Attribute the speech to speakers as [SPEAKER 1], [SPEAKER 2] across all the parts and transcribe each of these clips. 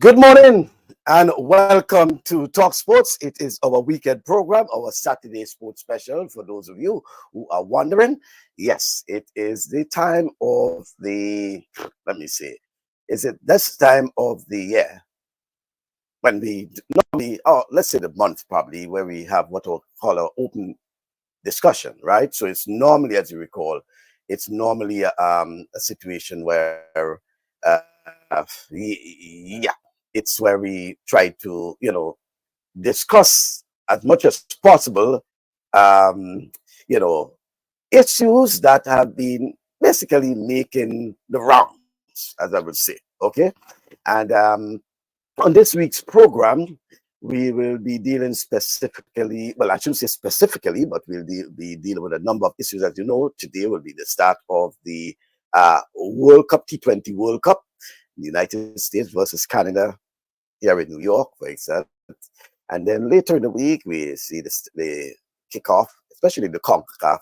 [SPEAKER 1] Good morning and welcome to TalkSports. It is our weekend program, our Saturday sports special. For those of you who are wondering, yes, it is the time of is it this time of the year when we normally, let's say the month probably, where we have what we'll call our open discussion, right? So it's normally, as you recall, it's normally a situation where, uh, yeah, it's where we try to, discuss as much as possible, um, you know, issues that have been basically making the rounds, as I would say. Okay, and on this week's program, we will be dealing specifically, well, I shouldn't say specifically, but we'll be dealing with a number of issues. As you know, today will be the start of the World Cup, T20 World Cup, the United States versus Canada here in New York, for example. And then later in the week, we see the kickoff, especially the CONCACAF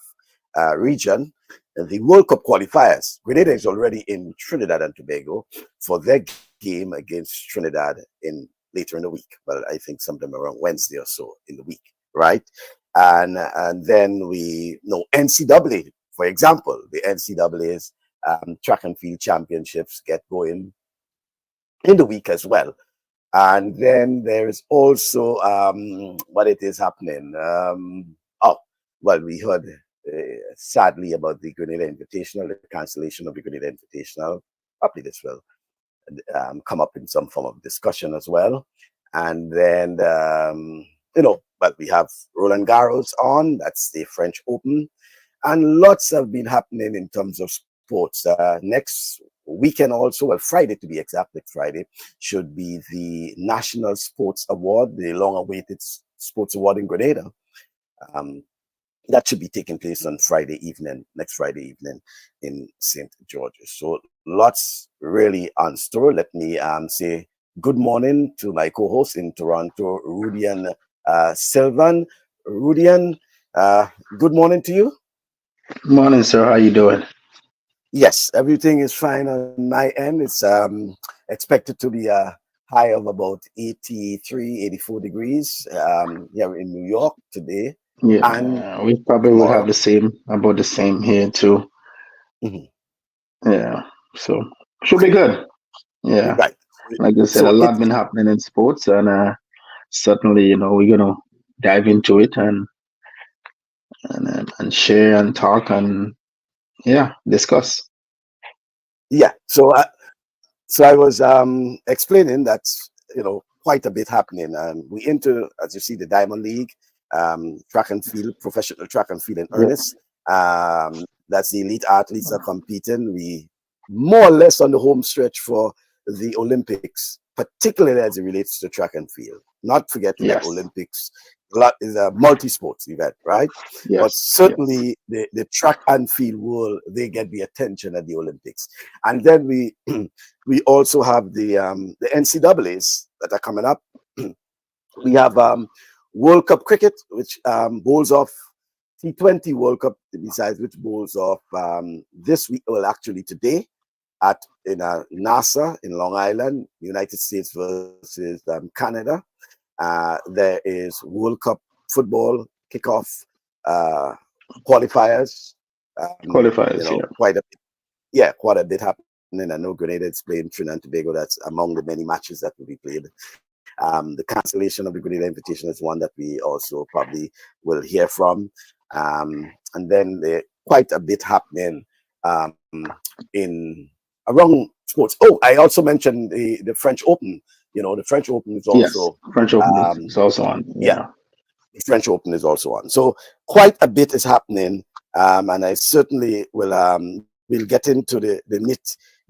[SPEAKER 1] region, the World Cup qualifiers. Grenada is already in Trinidad and Tobago for their game against Trinidad later in the week. Well, I think sometime around Wednesday or so in the week, right? And then we know NCAA, for example, the NCAA's Track and Field Championships get going in the week as well. And then there is also what it is happening. We heard sadly about the Grenada Invitational, the cancellation of the Grenada Invitational. Probably this will come up in some form of discussion as well. And then, we have Roland Garros on. That's the French Open. And lots have been happening in terms of sports. Next weekend also, well, Friday to be exact, next Friday, should be the National Sports Award, the long-awaited sports award in Grenada. That should be taking place on next Friday evening in St. George's. So lots really on store. Let me say good morning to my co-host in Toronto, Rudian Sylvan. Rudian, good morning to you.
[SPEAKER 2] Morning, sir. How you doing?
[SPEAKER 1] Yes, everything is fine on my end. It's expected to be a high of about 83, 84 degrees here in New York today.
[SPEAKER 2] Yeah,
[SPEAKER 1] and
[SPEAKER 2] we probably will have
[SPEAKER 1] tomorrow.
[SPEAKER 2] about the same here too.
[SPEAKER 1] Mm-hmm.
[SPEAKER 2] Yeah, so should be good. Yeah,
[SPEAKER 1] Right.
[SPEAKER 2] like I said, a
[SPEAKER 1] So
[SPEAKER 2] lot
[SPEAKER 1] it's
[SPEAKER 2] been happening in sports, and certainly, we're gonna dive into it and share and talk and discuss.
[SPEAKER 1] yeah. So I was explaining that quite a bit happening, and we into, as you see, the Diamond League, track and field, professional track and field in
[SPEAKER 2] Yeah.
[SPEAKER 1] earnest. That's the elite athletes are competing. We more or less on the home stretch for the Olympics, particularly as it relates to track and field. Not forgetting that
[SPEAKER 2] Yes.
[SPEAKER 1] Olympics is a multi-sports event, right? But
[SPEAKER 2] Yes.
[SPEAKER 1] certainly the track and field world, they get the attention at the Olympics. And then we also have the NCAAs that are coming up. We have World Cup Cricket, which bowls off T20 World Cup, besides which bowls off this week, well, actually today, in NASA in Long Island, United States versus Canada. There is World Cup Football Kickoff Qualifiers.
[SPEAKER 2] Qualifiers.
[SPEAKER 1] Quite a bit happening. I know Grenada is playing Trinidad and Tobago. That's among the many matches that will be played. The cancellation of the Grenada Invitational is one that we also probably will hear from. And then quite a bit happening in around sports. Oh, I also mentioned the French Open. The French Open is also
[SPEAKER 2] French Open is also on.
[SPEAKER 1] Yeah, the French Open is also on. So quite a bit is happening, and I certainly will get into the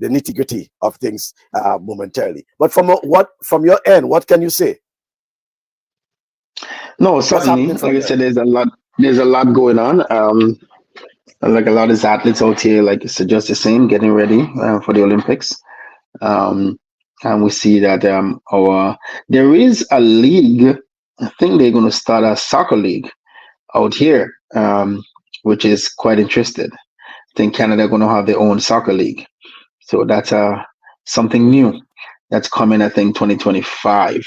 [SPEAKER 1] nitty-gritty of things momentarily. But from your end, what can you say?
[SPEAKER 2] No, certainly. Like I said, there's a lot going on. Like a lot of athletes out here, like it's just the same, getting ready for the Olympics. And we see that there is a league. I think they're going to start a soccer league out here, which is quite interesting. I think Canada are going to have their own soccer league, so that's something new. that's coming, I think, 2025.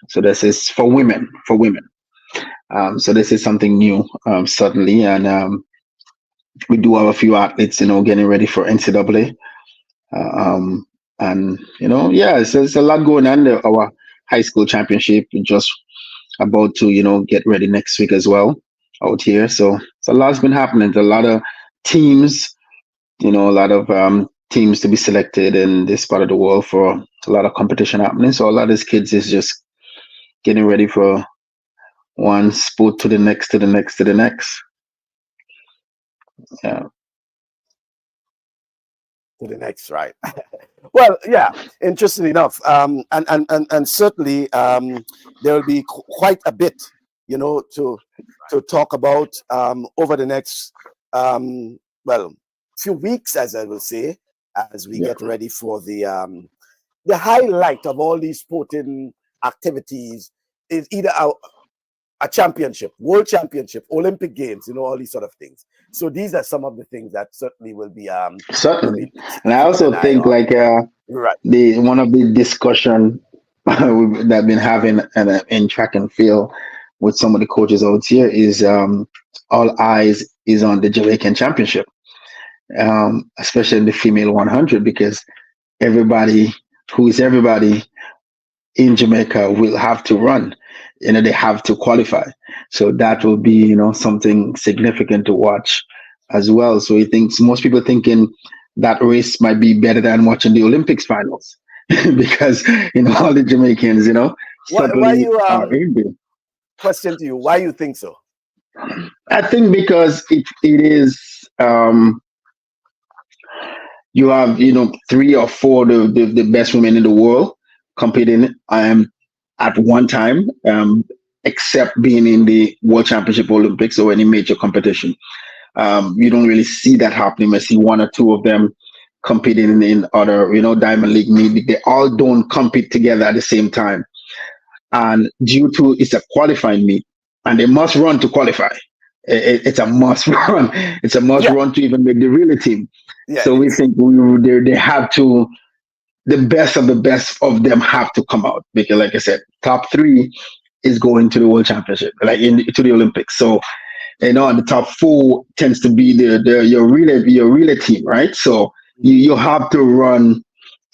[SPEAKER 2] So this is for women. So this is something new, certainly, and we do have a few athletes, getting ready for NCAA. And yeah, so it's a lot going on. Our high school championship just about to get ready next week as well out here. So a lot's been happening. There's a lot of teams, a lot of teams to be selected in this part of the world, for a lot of competition happening. So a lot of these kids is just getting ready for one sport to the next, to the next, to the next. Yeah.
[SPEAKER 1] To the next, right? Well, yeah, interesting enough, and certainly there will be quite a bit, to talk about over the next few weeks, as I will say, as we get ready for the highlight of all these sporting activities is either a championship, world championship, Olympic games, all these sort of things. So these are some of the things that certainly will be
[SPEAKER 2] certainly. And I also think like
[SPEAKER 1] right.
[SPEAKER 2] the one of the discussion that I've been having in track and field with some of the coaches out here is all eyes is on the Jamaican championship, especially in the female 100, because everybody in Jamaica will have to run. They have to qualify. So that will be, something significant to watch as well. So he thinks, most people thinking that race might be better than watching the Olympics finals because, all the Jamaicans,
[SPEAKER 1] Why you
[SPEAKER 2] are able.
[SPEAKER 1] Question to you, why you think so?
[SPEAKER 2] I think because it is, you have, 3 or 4 the best women in the world competing at one time, except being in the World Championship, Olympics, or any major competition. You don't really see that happening. I see 1 or 2 of them competing in other, Diamond League meet. They all don't compete together at the same time. And due to it's a qualifying meet, and they must run to qualify. It's a must run. It's a must run to even make the relay team.
[SPEAKER 1] Yeah,
[SPEAKER 2] so we think they have to, the best of the best of them have to come out, because, like I said, top 3 is going to the World Championship, to the Olympics. So, and the top 4 tends to be your relay team, right? So you have to run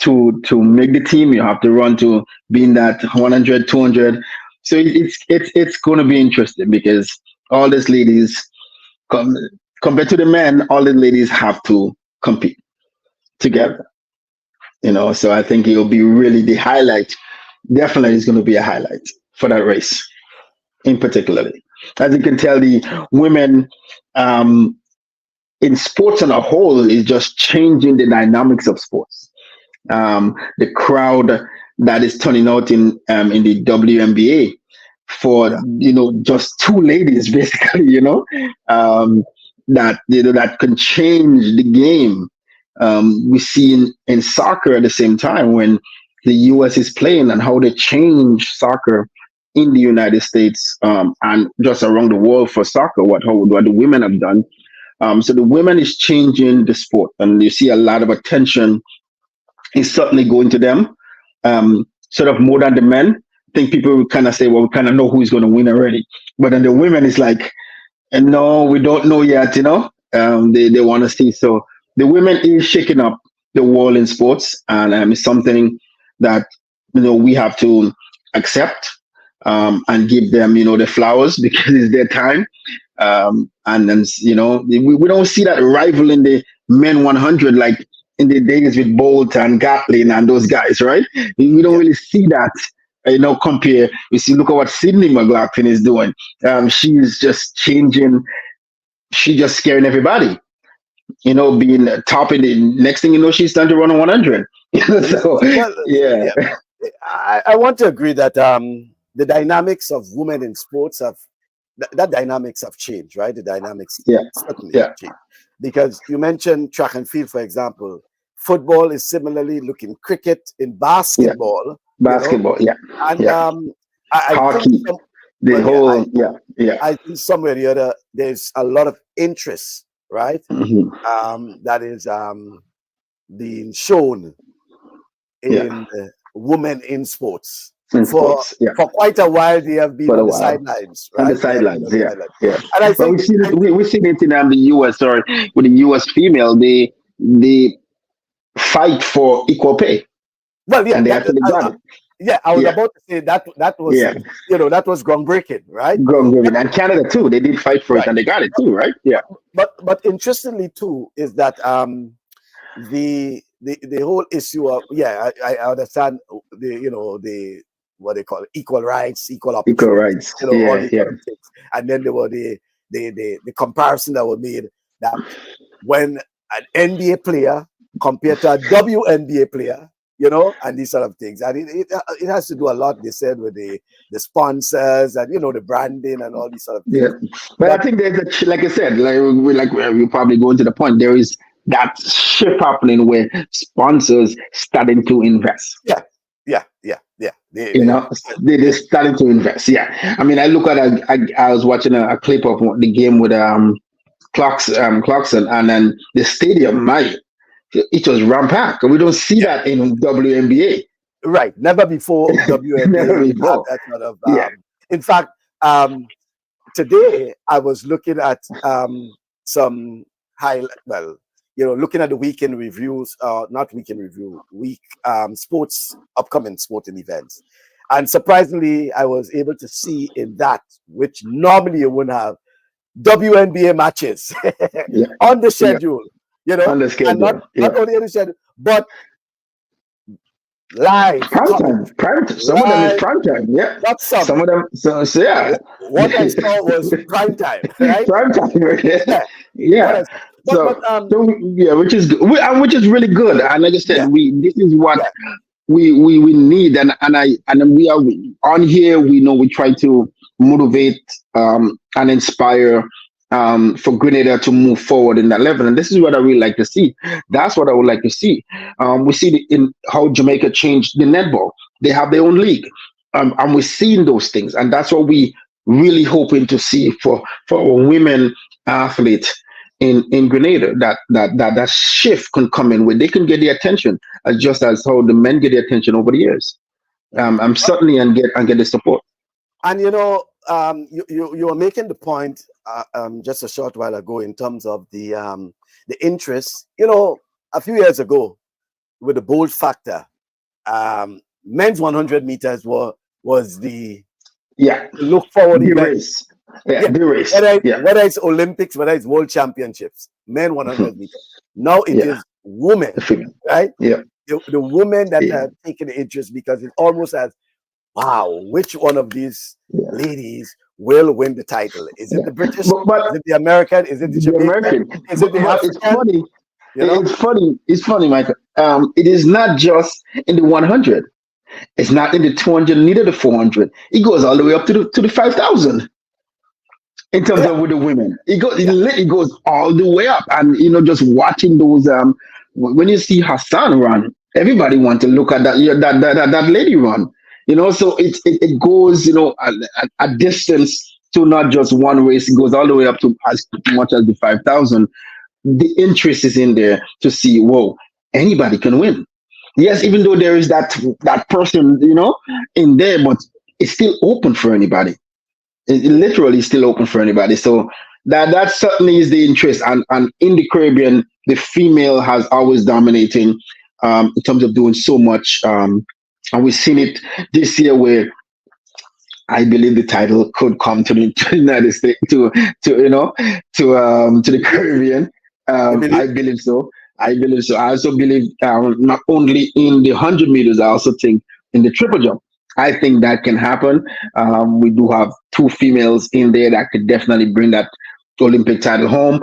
[SPEAKER 2] to make the team. You have to run to be in that 100, 200. So it's going to be interesting, because all these ladies, compared to the men, all the ladies have to compete together. So I think it'll be really the highlight. Definitely is going to be a highlight for that race in particularly. As you can tell, the women in sports on a whole is just changing the dynamics of sports. The crowd that is turning out in the WNBA for just 2 ladies basically, that can change the game. We see in soccer at the same time, when the US is playing, and how they change soccer in the United States, and just around the world for soccer, what the women have done. So the women is changing the sport, and you see a lot of attention is certainly going to them, sort of more than the men. I think people will kind of say, well, we kind of know who's going to win already. But then the women is like, and no, we don't know yet, they want to see. So the women is shaking up the world in sports, and it's something that, we have to accept, and give them, the flowers, because it's their time. And then, we don't see that rival in the men 100, like in the days with Bolt and Gatlin and those guys, right? We don't really see that, compare. You see, look at what Sydney McLaughlin is doing. She's just changing. She's just scaring everybody, being top in the next thing you know, she's starting to run on 100. So, yeah.
[SPEAKER 1] I want to agree that the dynamics of women in sports that dynamics have changed, right? The dynamics certainly have changed. Because you mentioned track and field, for example. Football is similarly looking, cricket, in basketball. And
[SPEAKER 2] hockey.
[SPEAKER 1] I think somewhere or the other, there's a lot of interest, right?
[SPEAKER 2] Mm-hmm.
[SPEAKER 1] That is being shown in women in sports.
[SPEAKER 2] In
[SPEAKER 1] For
[SPEAKER 2] sports, yeah.
[SPEAKER 1] for quite a while, they have been
[SPEAKER 2] For a
[SPEAKER 1] on the
[SPEAKER 2] while.
[SPEAKER 1] sidelines,
[SPEAKER 2] On the
[SPEAKER 1] right? They have been
[SPEAKER 2] sidelines,
[SPEAKER 1] on the
[SPEAKER 2] yeah,
[SPEAKER 1] sidelines.
[SPEAKER 2] yeah.
[SPEAKER 1] And I
[SPEAKER 2] But
[SPEAKER 1] think,
[SPEAKER 2] we've seen it in the US, sorry, with the US female, they fight for equal pay,
[SPEAKER 1] well, yeah,
[SPEAKER 2] and they actually got it.
[SPEAKER 1] yeah, I was
[SPEAKER 2] Yeah,
[SPEAKER 1] about to say that was,
[SPEAKER 2] yeah.
[SPEAKER 1] that was groundbreaking, right?
[SPEAKER 2] Grown
[SPEAKER 1] But
[SPEAKER 2] women and Canada too. They did fight for it,
[SPEAKER 1] right,
[SPEAKER 2] and they got it too, right? Yeah,
[SPEAKER 1] but interestingly too is that the whole issue of, yeah, I understand the, the, what they call it, equal rights, equal
[SPEAKER 2] equal
[SPEAKER 1] opportunity,
[SPEAKER 2] rights.
[SPEAKER 1] all
[SPEAKER 2] Yeah,
[SPEAKER 1] these
[SPEAKER 2] yeah,
[SPEAKER 1] sort of things. And then there were the comparison that was made, that when an NBA player compared to a WNBA player, and these sort of things. And it has to do a lot, they said, with the sponsors and, the branding and all these sort of
[SPEAKER 2] yeah.
[SPEAKER 1] things.
[SPEAKER 2] But I
[SPEAKER 1] But
[SPEAKER 2] think there's like I said, we probably going to the point. There is that shift happening where sponsors starting to invest.
[SPEAKER 1] yeah, yeah, yeah, yeah.
[SPEAKER 2] You know, they're starting to invest. Yeah, I mean, I look at I was watching a clip of the game with Clarkson, and then the stadium, it was rampant. We don't see
[SPEAKER 1] Yeah.
[SPEAKER 2] that in WNBA.
[SPEAKER 1] Right. Never before WNBA
[SPEAKER 2] Never
[SPEAKER 1] would have
[SPEAKER 2] before.
[SPEAKER 1] that sort of.
[SPEAKER 2] Yeah.
[SPEAKER 1] In fact, today I was looking at some well, looking at the weekend reviews, not weekend review, sports, upcoming sporting events. And surprisingly, I was able to see in that, which normally you wouldn't have, WNBA matches
[SPEAKER 2] Yeah.
[SPEAKER 1] on the
[SPEAKER 2] Yeah.
[SPEAKER 1] schedule,
[SPEAKER 2] On the
[SPEAKER 1] and
[SPEAKER 2] schedule.
[SPEAKER 1] not only on the schedule, but live
[SPEAKER 2] Prime
[SPEAKER 1] coverage.
[SPEAKER 2] time. Some of them is
[SPEAKER 1] Live,
[SPEAKER 2] prime time. Yeah.
[SPEAKER 1] not some.
[SPEAKER 2] Some of them. So yeah.
[SPEAKER 1] What I saw was prime time, right?
[SPEAKER 2] Prime time. Yeah.
[SPEAKER 1] Yeah. What
[SPEAKER 2] Yeah.
[SPEAKER 1] I saw. But
[SPEAKER 2] Yeah, which is good, and which is really good. And like I said,
[SPEAKER 1] yeah,
[SPEAKER 2] this is what
[SPEAKER 1] yeah,
[SPEAKER 2] we need, and we are on here. We know we try to motivate and inspire for Grenada to move forward in that level, and this is what I really like to see. That's what I would like to see. We see in how Jamaica changed the netball. They have their own league, and we're seeing those things, and that's what we really hoping to see for our women athletes in Grenada, that shift can come in where they can get the attention, just as how the men get the attention over the years. I'm certainly and get the support.
[SPEAKER 1] and you were making the point just a short while ago in terms of the interest. A few years ago, with the bold factor, men's 100 meters was the look forward
[SPEAKER 2] The
[SPEAKER 1] event.
[SPEAKER 2] race. Yeah, the race.
[SPEAKER 1] Whether it's Olympics, whether it's World Championships, men 100 meters. Now it is women, right?
[SPEAKER 2] Yeah.
[SPEAKER 1] The women that have taken the interest, because it's almost as, wow, which one of these ladies will win the title? Is it the British? Is it the American? Is it the Jamaican? Is it the African?
[SPEAKER 2] It's funny. It's funny, Michael. It is not just in the 100. It's not in the 200, neither the 400. It goes all the way up to the 5,000. In terms of with the women, it goes all the way up, and just watching those. When you see Hassan run, everybody want to look at that lady run. So it goes a distance to not just one race. It goes all the way up to as much as the 5,000. The interest is in there to see. Whoa, anybody can win. Yes, even though there is that person in there, but it's still open for anybody. It literally is still open for anybody. So that certainly is the interest. And in the Caribbean, the female has always dominating in terms of doing so much. And we've seen it this year where I believe the title could come to the United States, to the Caribbean. I believe so. I also believe not only in the 100 meters, I also think in the triple jump. I think that can happen. We do have two females in there that could definitely bring that Olympic title home.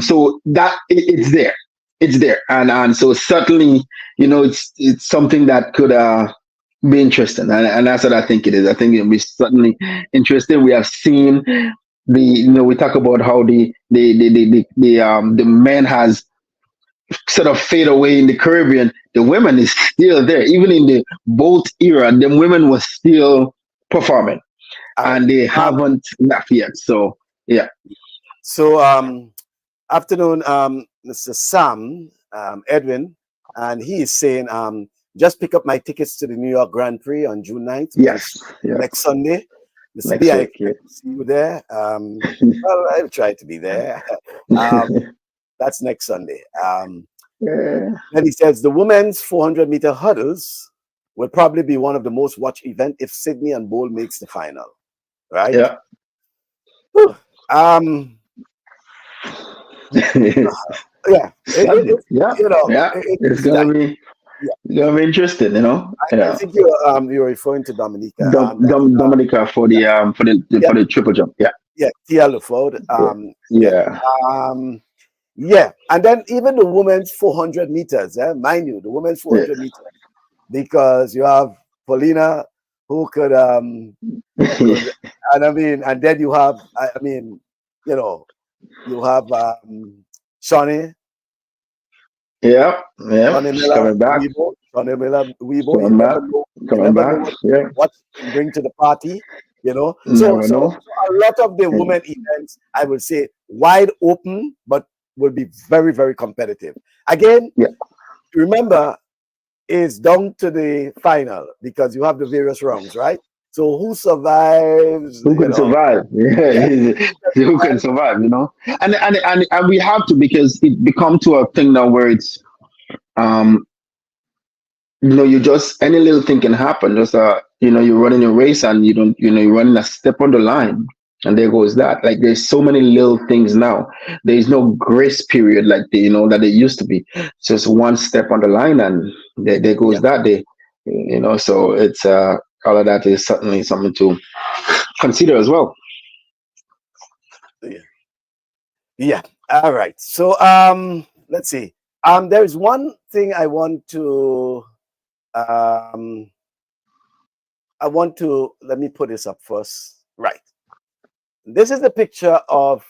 [SPEAKER 2] So that it's there. It's there. And so certainly, it's something that could be interesting. And that's what I think it is. I think it'll be certainly interesting. We have seen we talk about how the men has sort of fade away in the Caribbean. The women is still there. Even in the boat era, the women were still performing, and they haven't left yet. So yeah.
[SPEAKER 1] So afternoon, Mr. Sam Edwin, and he is saying just pick up my tickets to the New York Grand Prix on June 9th, which
[SPEAKER 2] Yes.
[SPEAKER 1] is
[SPEAKER 2] Yeah.
[SPEAKER 1] next Sunday. Mr.
[SPEAKER 2] Next
[SPEAKER 1] B, I
[SPEAKER 2] week. Yeah.
[SPEAKER 1] expect to see you there. Well, I'll try to be there. That's next Sunday.
[SPEAKER 2] Yeah.
[SPEAKER 1] Then he says the women's 400-meter hurdles will probably be one of the most watched events if Sydney and Bowl makes the final. Right?
[SPEAKER 2] Yeah.
[SPEAKER 1] Whew. Yeah.
[SPEAKER 2] Yeah.
[SPEAKER 1] You know,
[SPEAKER 2] Yeah. It's
[SPEAKER 1] it's nice.
[SPEAKER 2] gonna be
[SPEAKER 1] Yeah.
[SPEAKER 2] interesting, you know.
[SPEAKER 1] I
[SPEAKER 2] Yeah.
[SPEAKER 1] think you're referring to Dominica.
[SPEAKER 2] Dominica for the for the triple jump. Yeah.
[SPEAKER 1] Yeah, Tia Leford.
[SPEAKER 2] Yeah.
[SPEAKER 1] Yeah, and then even the women's 400 meters, mind you, the women's 400
[SPEAKER 2] Yeah.
[SPEAKER 1] meters, because you have Paulina who could, and I mean, and then you have, I mean, you know, you have Shawnee.
[SPEAKER 2] Yeah. Yeah.
[SPEAKER 1] Shawnee
[SPEAKER 2] She's
[SPEAKER 1] Miller,
[SPEAKER 2] coming back.
[SPEAKER 1] Shawnee Miller, Weibo.
[SPEAKER 2] Coming back. Coming back. Yeah.
[SPEAKER 1] What she can bring to the party, you know.
[SPEAKER 2] Never know.
[SPEAKER 1] So a lot of the women events, I would say, wide open, but will be very, very competitive. Again,
[SPEAKER 2] Yeah.
[SPEAKER 1] remember, is down to the final because you have the various rounds, right? So who survives?
[SPEAKER 2] Who can survive? Yeah. Who can survive? You know, and we have to, because it become to a thing now where it's you know, you just, any little thing can happen. Just you know, you're running a race and you don't, you know, you're running a step on the line, and there goes that. Like, there's so many little things now. There is no grace period like you know, that there used to be. Just one step on the line, and there goes that day. You know, so it's all of that is certainly something to consider as well.
[SPEAKER 1] Yeah. All right. So let's see. There is one thing I want to let me put this up first. Right. This is the picture of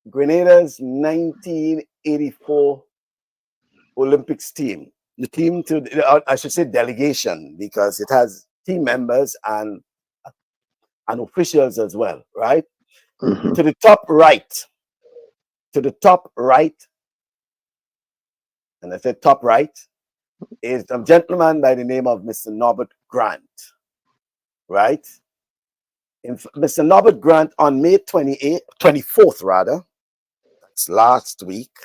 [SPEAKER 1] Grenada's 1984 Olympics team. The team I should say delegation, because it has team members and officials as well, right?
[SPEAKER 2] Mm-hmm.
[SPEAKER 1] To the top right, and I said top right, is a gentleman by the name of Mr. Norbert Grant, right? Mr. Norbert Grant on May 24th, rather, that's last week,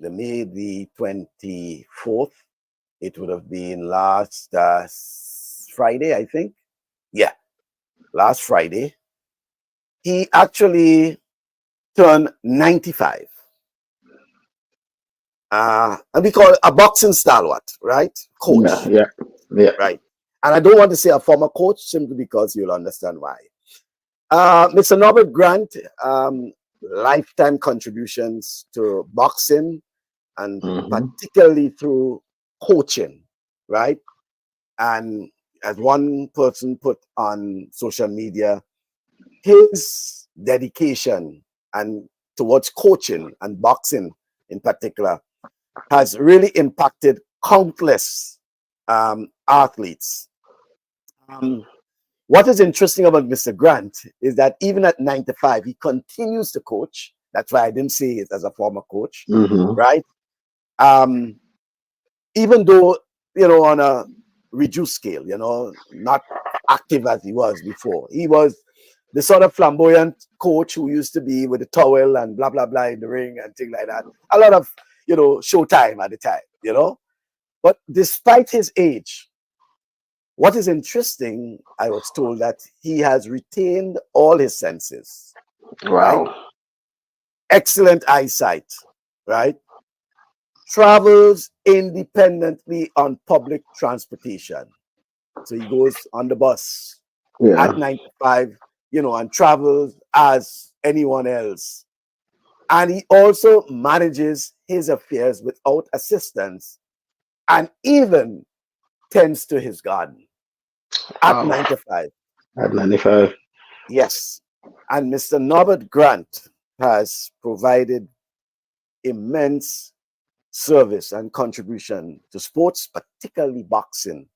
[SPEAKER 1] the May the 24th, it would have been last Friday, I think. Yeah, last Friday. He actually turned 95. And we call it a boxing stalwart, right? Coach.
[SPEAKER 2] Yeah.
[SPEAKER 1] Right. And I don't want to say a former coach simply because you'll understand why. Mr. Norbert Grant, lifetime contributions to boxing, and particularly through coaching, right? And as one person put on social media, his dedication and towards coaching and boxing in particular has really impacted countless athletes. What is interesting about Mr. Grant is that even at 95, he continues to coach. That's why I didn't say it as a former coach, right? Even though, you know, on a reduced scale, you know, not active as he was before. He was the sort of flamboyant coach who used to be with the towel and blah, blah, blah in the ring and things like that. A lot of, you know, showtime at the time, you know. But despite his age, what is interesting, I was told that he has retained all his senses.
[SPEAKER 2] Wow.
[SPEAKER 1] Right? Excellent eyesight, right? Travels independently on public transportation. So he goes on the bus at 95, you know, and travels as anyone else. And he also manages his affairs without assistance, and even tends to his garden at 95.
[SPEAKER 2] At 95.
[SPEAKER 1] Yes. And Mr. Norbert Grant has provided immense service and contribution to sports, particularly boxing,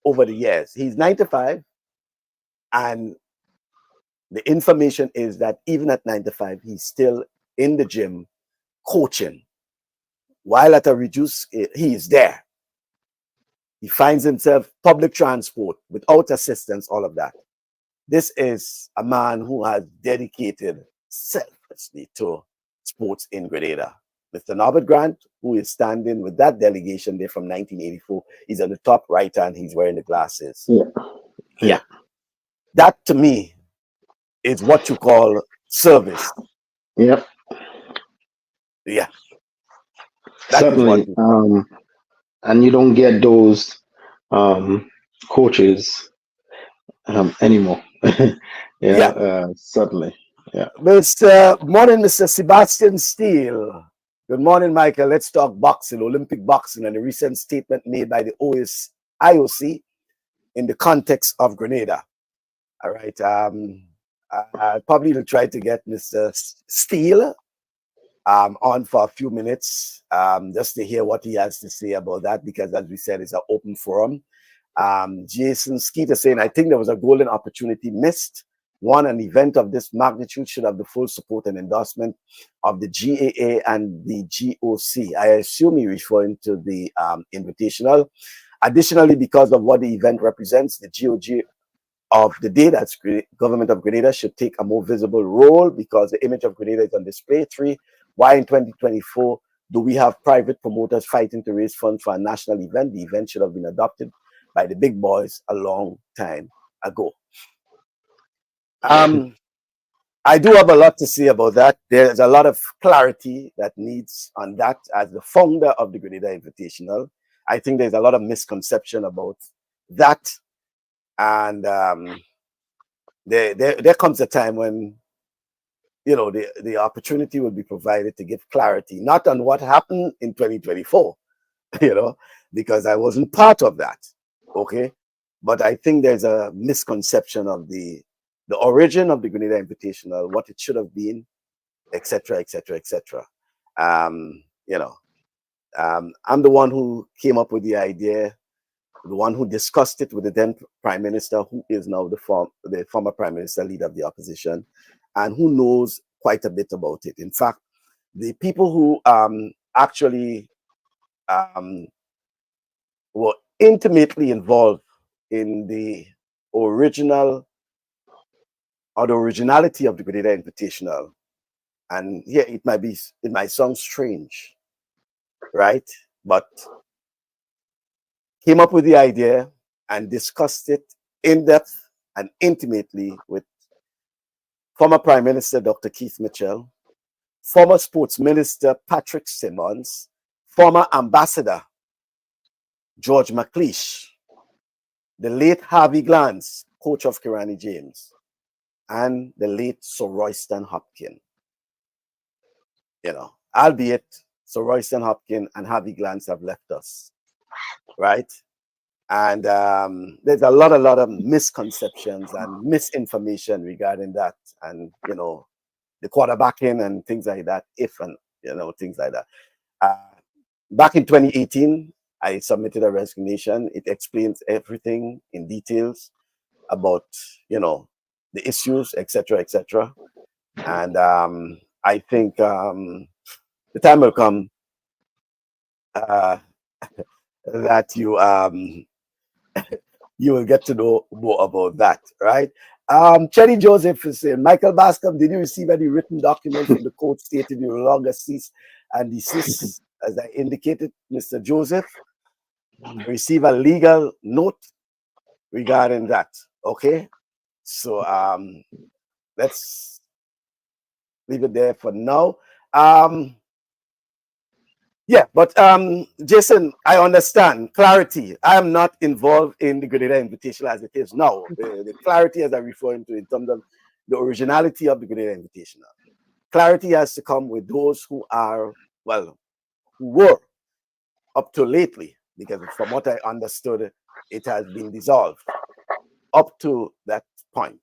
[SPEAKER 1] over the years. He's 95, and the information is that even at 95, he's still in the gym coaching. While at a reduced, he is there. He finds himself public transport without assistance, all of that. This is a man who has dedicated selflessly to sports in Grenada. Mr. Norbert Grant, who is standing with that delegation there from 1984, he's on the top right hand, he's wearing the glasses. Yeah. That to me is what you call service.
[SPEAKER 2] Yep.
[SPEAKER 1] Yeah.
[SPEAKER 2] Certainly. And you don't get those coaches anymore. Certainly. Yeah.
[SPEAKER 1] Morning, Mr. Sebastian Steele. Good morning, Michael. Let's talk boxing, Olympic boxing, and the recent statement made by the IOC in the context of Grenada. All right. I probably will try to get Mr. Steele on for a few minutes just to hear what he has to say about that, because as we said, it's an open forum. Jason Skeeter saying, I think there was a golden opportunity missed. One, an event of this magnitude should have the full support and endorsement of the GAA and the GOC. I assume he's referring to the Invitational. Additionally, because of what the event represents, the GOG of the day, that's government of Grenada, should take a more visible role because the image of Grenada is on display. 3, why in 2024 do we have private promoters fighting to raise funds for a national event? The event should have been adopted by the big boys a long time ago. I do have a lot to say about that. There's a lot of clarity that needs on that. As the founder of the Grenada Invitational, I think there's a lot of misconception about that. And there comes a time when, you know, the opportunity will be provided to give clarity, not on what happened in 2024, you know, because I wasn't part of that, okay? But I think there's a misconception of the origin of the Grenada Invitational, what it should have been, etc., etc., etc. You know, I'm the one who came up with the idea, the one who discussed it with the then Prime Minister, who is now the former Prime Minister, leader of the opposition, and who knows quite a bit about it. In fact, the people who actually were intimately involved in the original or the originality of the Grenada Invitational, and yeah, it might sound strange, right? But came up with the idea and discussed it in depth and intimately with former Prime Minister Dr. Keith Mitchell, former Sports Minister Patrick Simmons, former Ambassador George McLeish, the late Harvey Glantz, coach of Kirani James, and the late Sir Royston Hopkins. You know, albeit Sir Royston Hopkins and Harvey Glantz have left us, right? And there's a lot of misconceptions and misinformation regarding that, and you know, the quarterbacking and things like that. Things like that. Back in 2018, I submitted a resignation. It explains everything in details about, you know, the issues, etc., etc. And I think the time will come that you will get to know more about that, right? Chetty Joseph is saying, Michael Bascom, did you receive any written document from the court stating you no longer cease and desist, as I indicated, Mr. Joseph? Receive a legal note regarding that, okay? So let's leave it there for now. Yeah, but Jason, I understand. Clarity. I am not involved in the Grenada Invitational as it is now. The clarity as I'm referring to in terms of the originality of the Grenada Invitational. Clarity has to come with those who are, well, who were up to lately, because from what I understood, it has been dissolved up to that point.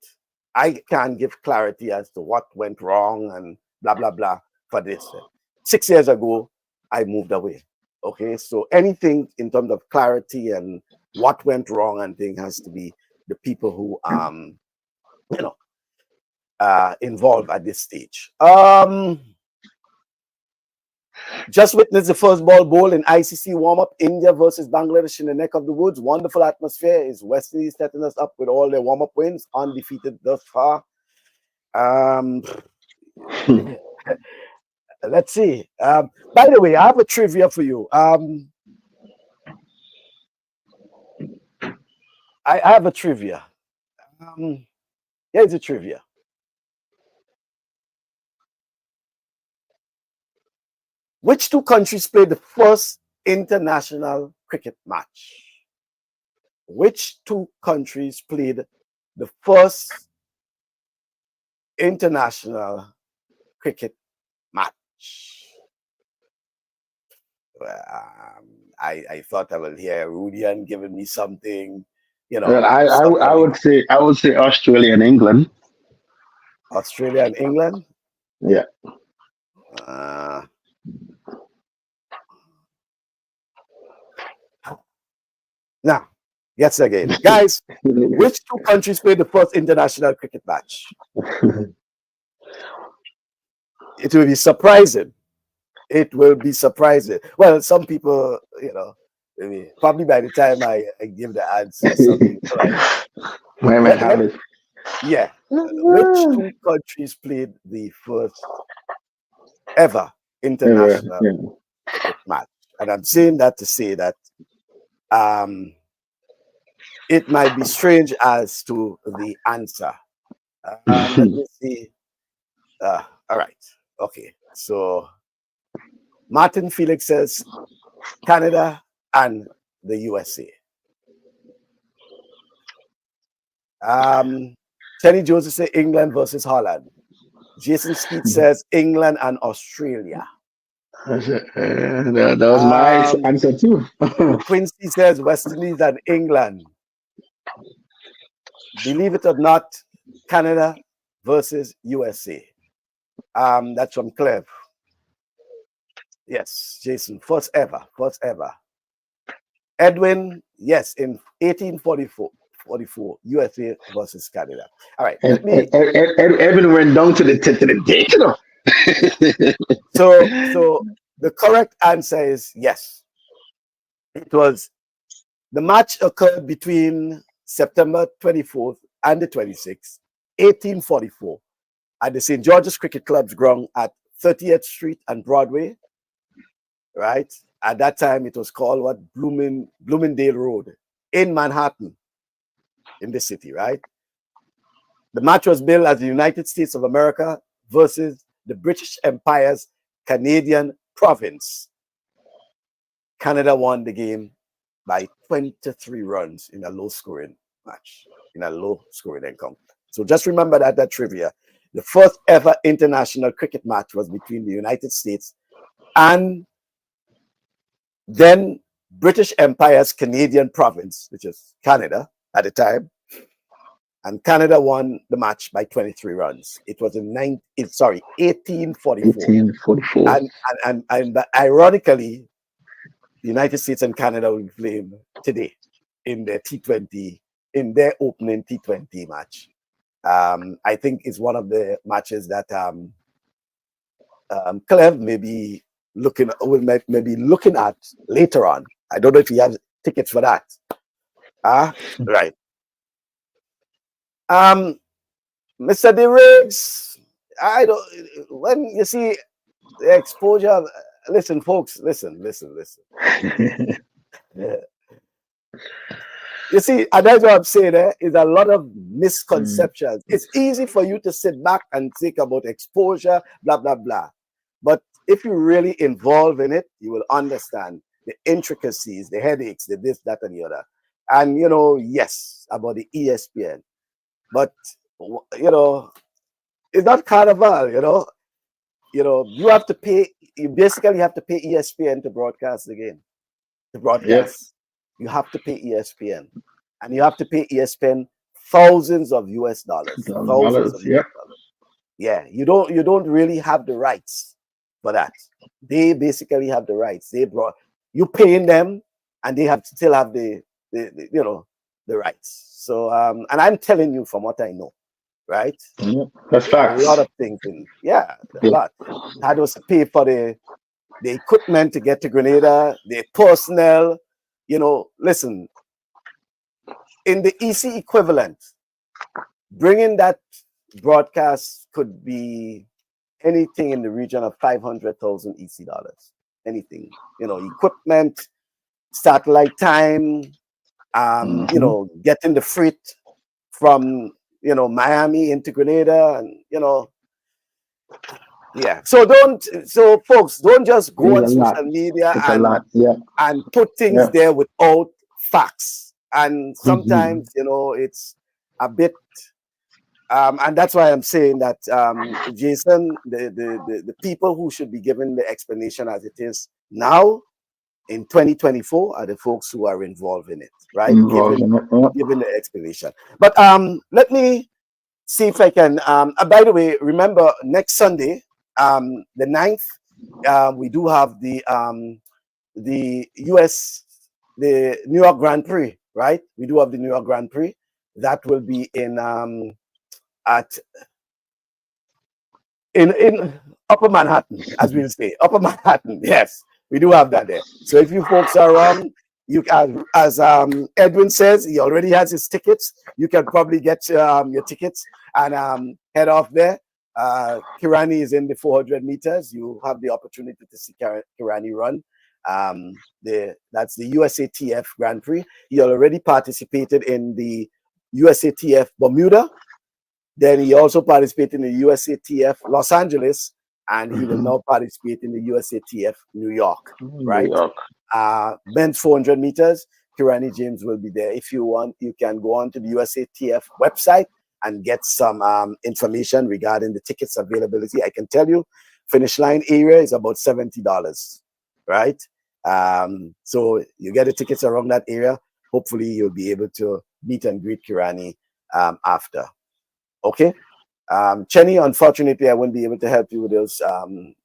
[SPEAKER 1] I can't give clarity as to what went wrong and blah, blah, blah for this. 6 years ago, I moved away. Okay, so anything in terms of clarity and what went wrong and thing has to be the people who involved at this stage. Just witnessed the first ball bowl in ICC warm-up. India versus Bangladesh in the neck of the woods. Wonderful atmosphere. Is West Indies setting us up with all their warm-up wins, undefeated thus far. Let's see. By the way, I have a trivia for you. I have a trivia. Here's a trivia. Which two countries played the first international cricket match? Which two countries played the first international cricket match? I thought I will hear Rudian giving me something,
[SPEAKER 2] Well, I would say Australia and England.
[SPEAKER 1] Australia and England.
[SPEAKER 2] Yeah.
[SPEAKER 1] Now, yes again, guys. Which two countries played the first international cricket match? It will be surprising. It will be surprising. Well, some people, maybe, probably by the time I give the answer, some people
[SPEAKER 2] might have it.
[SPEAKER 1] Yeah. Which two countries played the first ever international cricket match? And I'm saying that to say that it might be strange as to the answer. Let me see. All right. Okay. So Martin Felix says Canada and the USA. Kenny Joseph says England versus Holland. Jason Skeet says England and Australia.
[SPEAKER 2] That was my answer too.
[SPEAKER 1] Quincy says West Indies and England. Believe it or not, Canada versus USA. That's from Cleve. Yes, Jason, first ever. Edwin, yes, in 1844, USA versus Canada. All right.
[SPEAKER 2] Edwin went down to the date,
[SPEAKER 1] So the correct answer is yes. It was the match occurred between September 24th and the 26th, 1844, at the St. George's Cricket Club's ground at 30th Street and Broadway. Right? At that time, it was called Bloomingdale Road in Manhattan, in the city, right? The match was billed as the United States of America versus the British Empire's Canadian province. Canada won the game by 23 runs in a low-scoring match, in a low-scoring encounter. So just remember that trivia. The first ever international cricket match was between the United States and then British Empire's Canadian province, which is Canada at the time, and Canada won the match by 23 runs. It was in 1844. And ironically, the United States and Canada will be playing today in their T20, in their opening T20 match. I think it's one of the matches that Cleve may be looking at later on. I don't know if he has tickets for that. Right. Mr. D. Riggs, when you see the exposure, listen, folks, listen. You see, and that's what I'm saying, is a lot of misconceptions. It's easy for you to sit back and think about exposure, blah, blah, blah. But if you really involve in it, you will understand the intricacies, the headaches, the this, that, and the other. And, yes, about the ESPN. But, it's not carnival, you have to pay, you basically have to pay ESPN to broadcast the game.
[SPEAKER 2] Yes.
[SPEAKER 1] You have to pay ESPN. And you have to pay ESPN thousands of US dollars. Thousands of US dollars. Yeah, you don't really have the rights for that. They basically have the rights. You paying them, and they still have the rights. So and I'm telling you from what I know, right?
[SPEAKER 2] Yeah, that's facts.
[SPEAKER 1] A lot of things a lot. I had to pay for the the equipment to get to Grenada, the personnel. You know, listen, in the EC equivalent, bringing that broadcast could be anything in the region of 500,000 EC dollars. Anything, you know, equipment, satellite time, you know, getting the freight from, you know, Miami into Grenada, and, you know, yeah. So folks, don't just go on social media and put things there without facts. And sometimes, you know, it's a bit, and that's why I'm saying that, Jason, the people who should be given the explanation as it is now in 2024 are the folks who are involved in it, right? Given the explanation. But let me see if I can. By the way, remember next Sunday, the 9th, we do have the New York Grand Prix, right? We do have the New York Grand Prix that will be in Upper Manhattan, as we'll say, Upper Manhattan. Yes, we do have that there. So if you folks are around, you can, as Edwin says, he already has his tickets. You can probably get your tickets and head off there. Kirani is in the 400 meters. You have the opportunity to see Kirani run. That's the USATF Grand Prix. He already participated in the USATF Bermuda. Then he also participated in the USATF Los Angeles, and he will now participate in the USATF New York, right?
[SPEAKER 2] New York.
[SPEAKER 1] Men's 400 meters, Kirani James will be there. If you want, you can go on to the USATF website and get some information regarding the tickets availability. I can tell you, finish line area is about $70, right? So you get the tickets around that area. Hopefully you'll be able to meet and greet Kirani after. Okay. Chenny, unfortunately, I won't be able to help you with those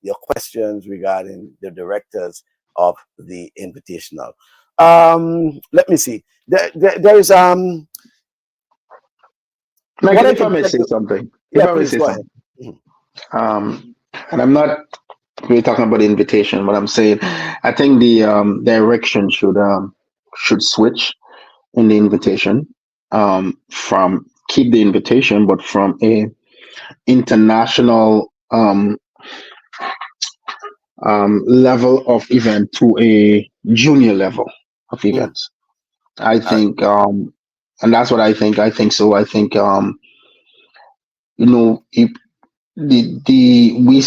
[SPEAKER 1] your questions regarding the directors of the Invitational. Let me see. There is
[SPEAKER 2] if I may say something.
[SPEAKER 1] Yeah, please go ahead.
[SPEAKER 2] And I'm not really talking about the invitation, but I'm saying I think the direction should switch in the invitation, from keep the invitation, but from a international level of event to a junior level of events. I think, and that's what I think. I think so. I think, you know, if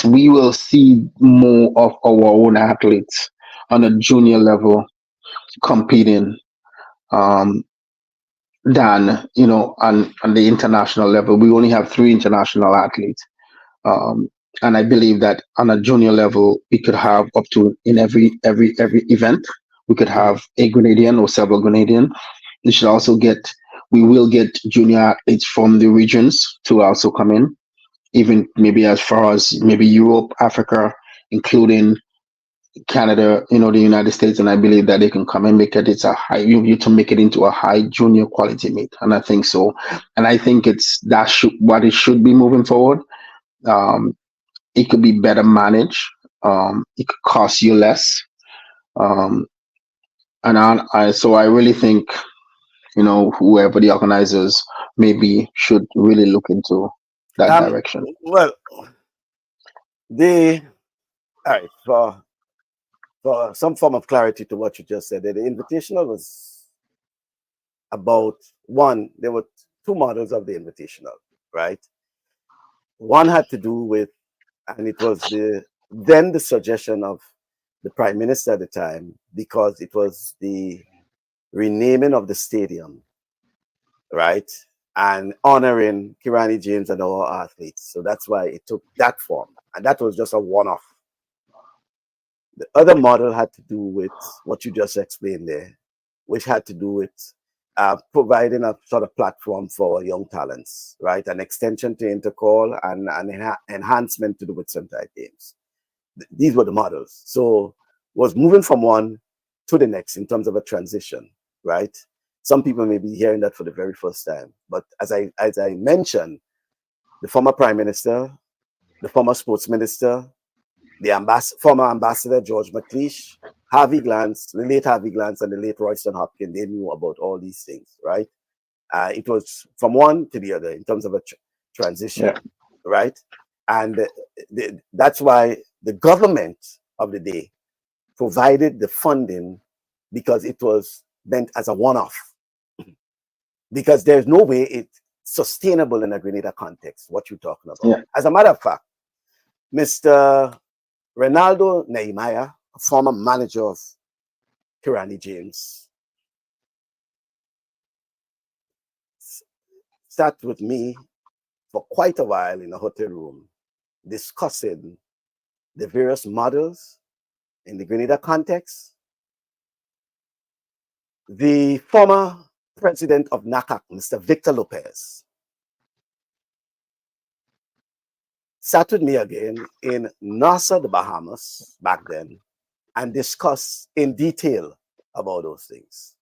[SPEAKER 2] we will see more of our own athletes on a junior level competing, than, you know, on the international level. We only have 3 international athletes, and I believe that on a junior level we could have up to, in every event, we could have a Grenadian or several Grenadian. We will get junior athletes from the regions to also come in, even maybe as far as maybe Europe, Africa, including Canada, you know, the United States, and I believe that they can come and make it. It's a high, you to make it into a high junior quality meet, and I think so. And I think what it should be moving forward. It could be better managed. It could cost you less. So I really think, you know, whoever the organizers maybe should really look into that direction.
[SPEAKER 1] Well, all right, for some form of clarity to what you just said, the Invitational was about there were 2 models of the Invitational, right? One had to do with, and it was the suggestion of the Prime Minister at the time, because it was the renaming of the stadium, right? And honoring Kirani James and our athletes. So that's why it took that form. And that was just a one-off. The other model had to do with what you just explained there, which had to do with providing a sort of platform for young talents, right? An extension to Intercall and an enhancement to the Whitsuntide Games. These were the models. So was moving from one to the next in terms of a transition, right? Some people may be hearing that for the very first time. But as I mentioned, the former Prime Minister, the former Sports Minister, the former ambassador George McLeish, Harvey Glance, the late Harvey Glance, and the late Royston Hopkins. They knew about all these things, right? It was from one to the other in terms of a transition, right? And that's why the government of the day provided the funding, because it was meant as a one-off. Because there's no way it's sustainable in a Grenada context, what you're talking about.
[SPEAKER 2] Yeah.
[SPEAKER 1] As a matter of fact, Mr. Ronaldo Nehemiah, a former manager of Kirani James, sat with me for quite a while in a hotel room discussing the various models in the Grenada context. The former president of NACAC, Mr. Victor Lopez, sat with me again in Nassau, the Bahamas, back then, and discussed in detail about those things.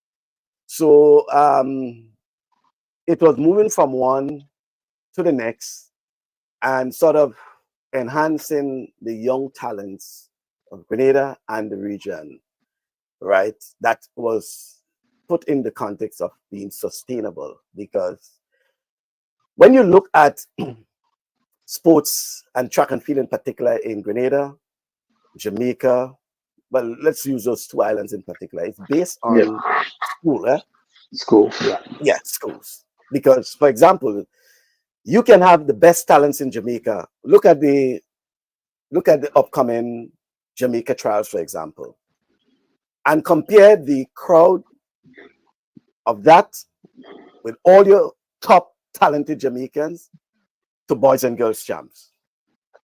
[SPEAKER 1] So it was moving from one to the next and sort of enhancing the young talents of Grenada and the region, right? That was put in the context of being sustainable, because when you look at sports and track and field in particular in Grenada, Jamaica, well, let's use those two islands in particular. It's based on school, eh?
[SPEAKER 2] School,
[SPEAKER 1] yeah, schools. Because, for example, you can have the best talents in Jamaica. Look at the upcoming Jamaica trials, for example, and compare the crowd of that with all your top talented Jamaicans to boys and girls champs.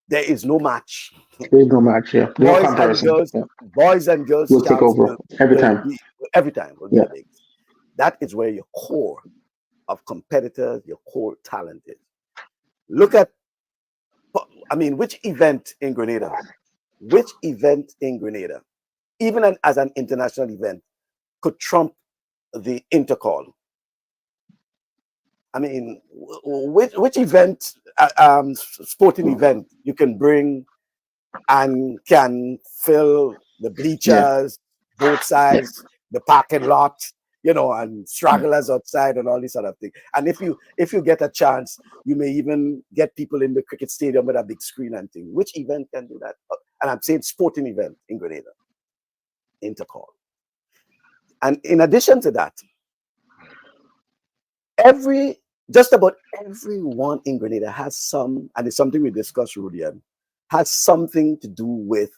[SPEAKER 1] There is no match.
[SPEAKER 2] There's no match, yeah. No comparison.
[SPEAKER 1] Boys and girls
[SPEAKER 2] will take over every time.
[SPEAKER 1] Every time will be the biggest. That is where your core of competitors, your core talent is. Look at, I mean, which event in Grenada, even as an international event, could trump the intercall? I mean, which event, sporting event, you can bring and can fill the bleachers, both sides, the parking lot, you know, and stragglers outside and all this sort of thing. And if you get a chance, you may even get people in the cricket stadium with a big screen and thing. Which event can do that? And I'm saying sporting event in Grenada, intercall. And in addition to that, just about everyone in Grenada has some, and it's something we discussed, Rudian, has something to do with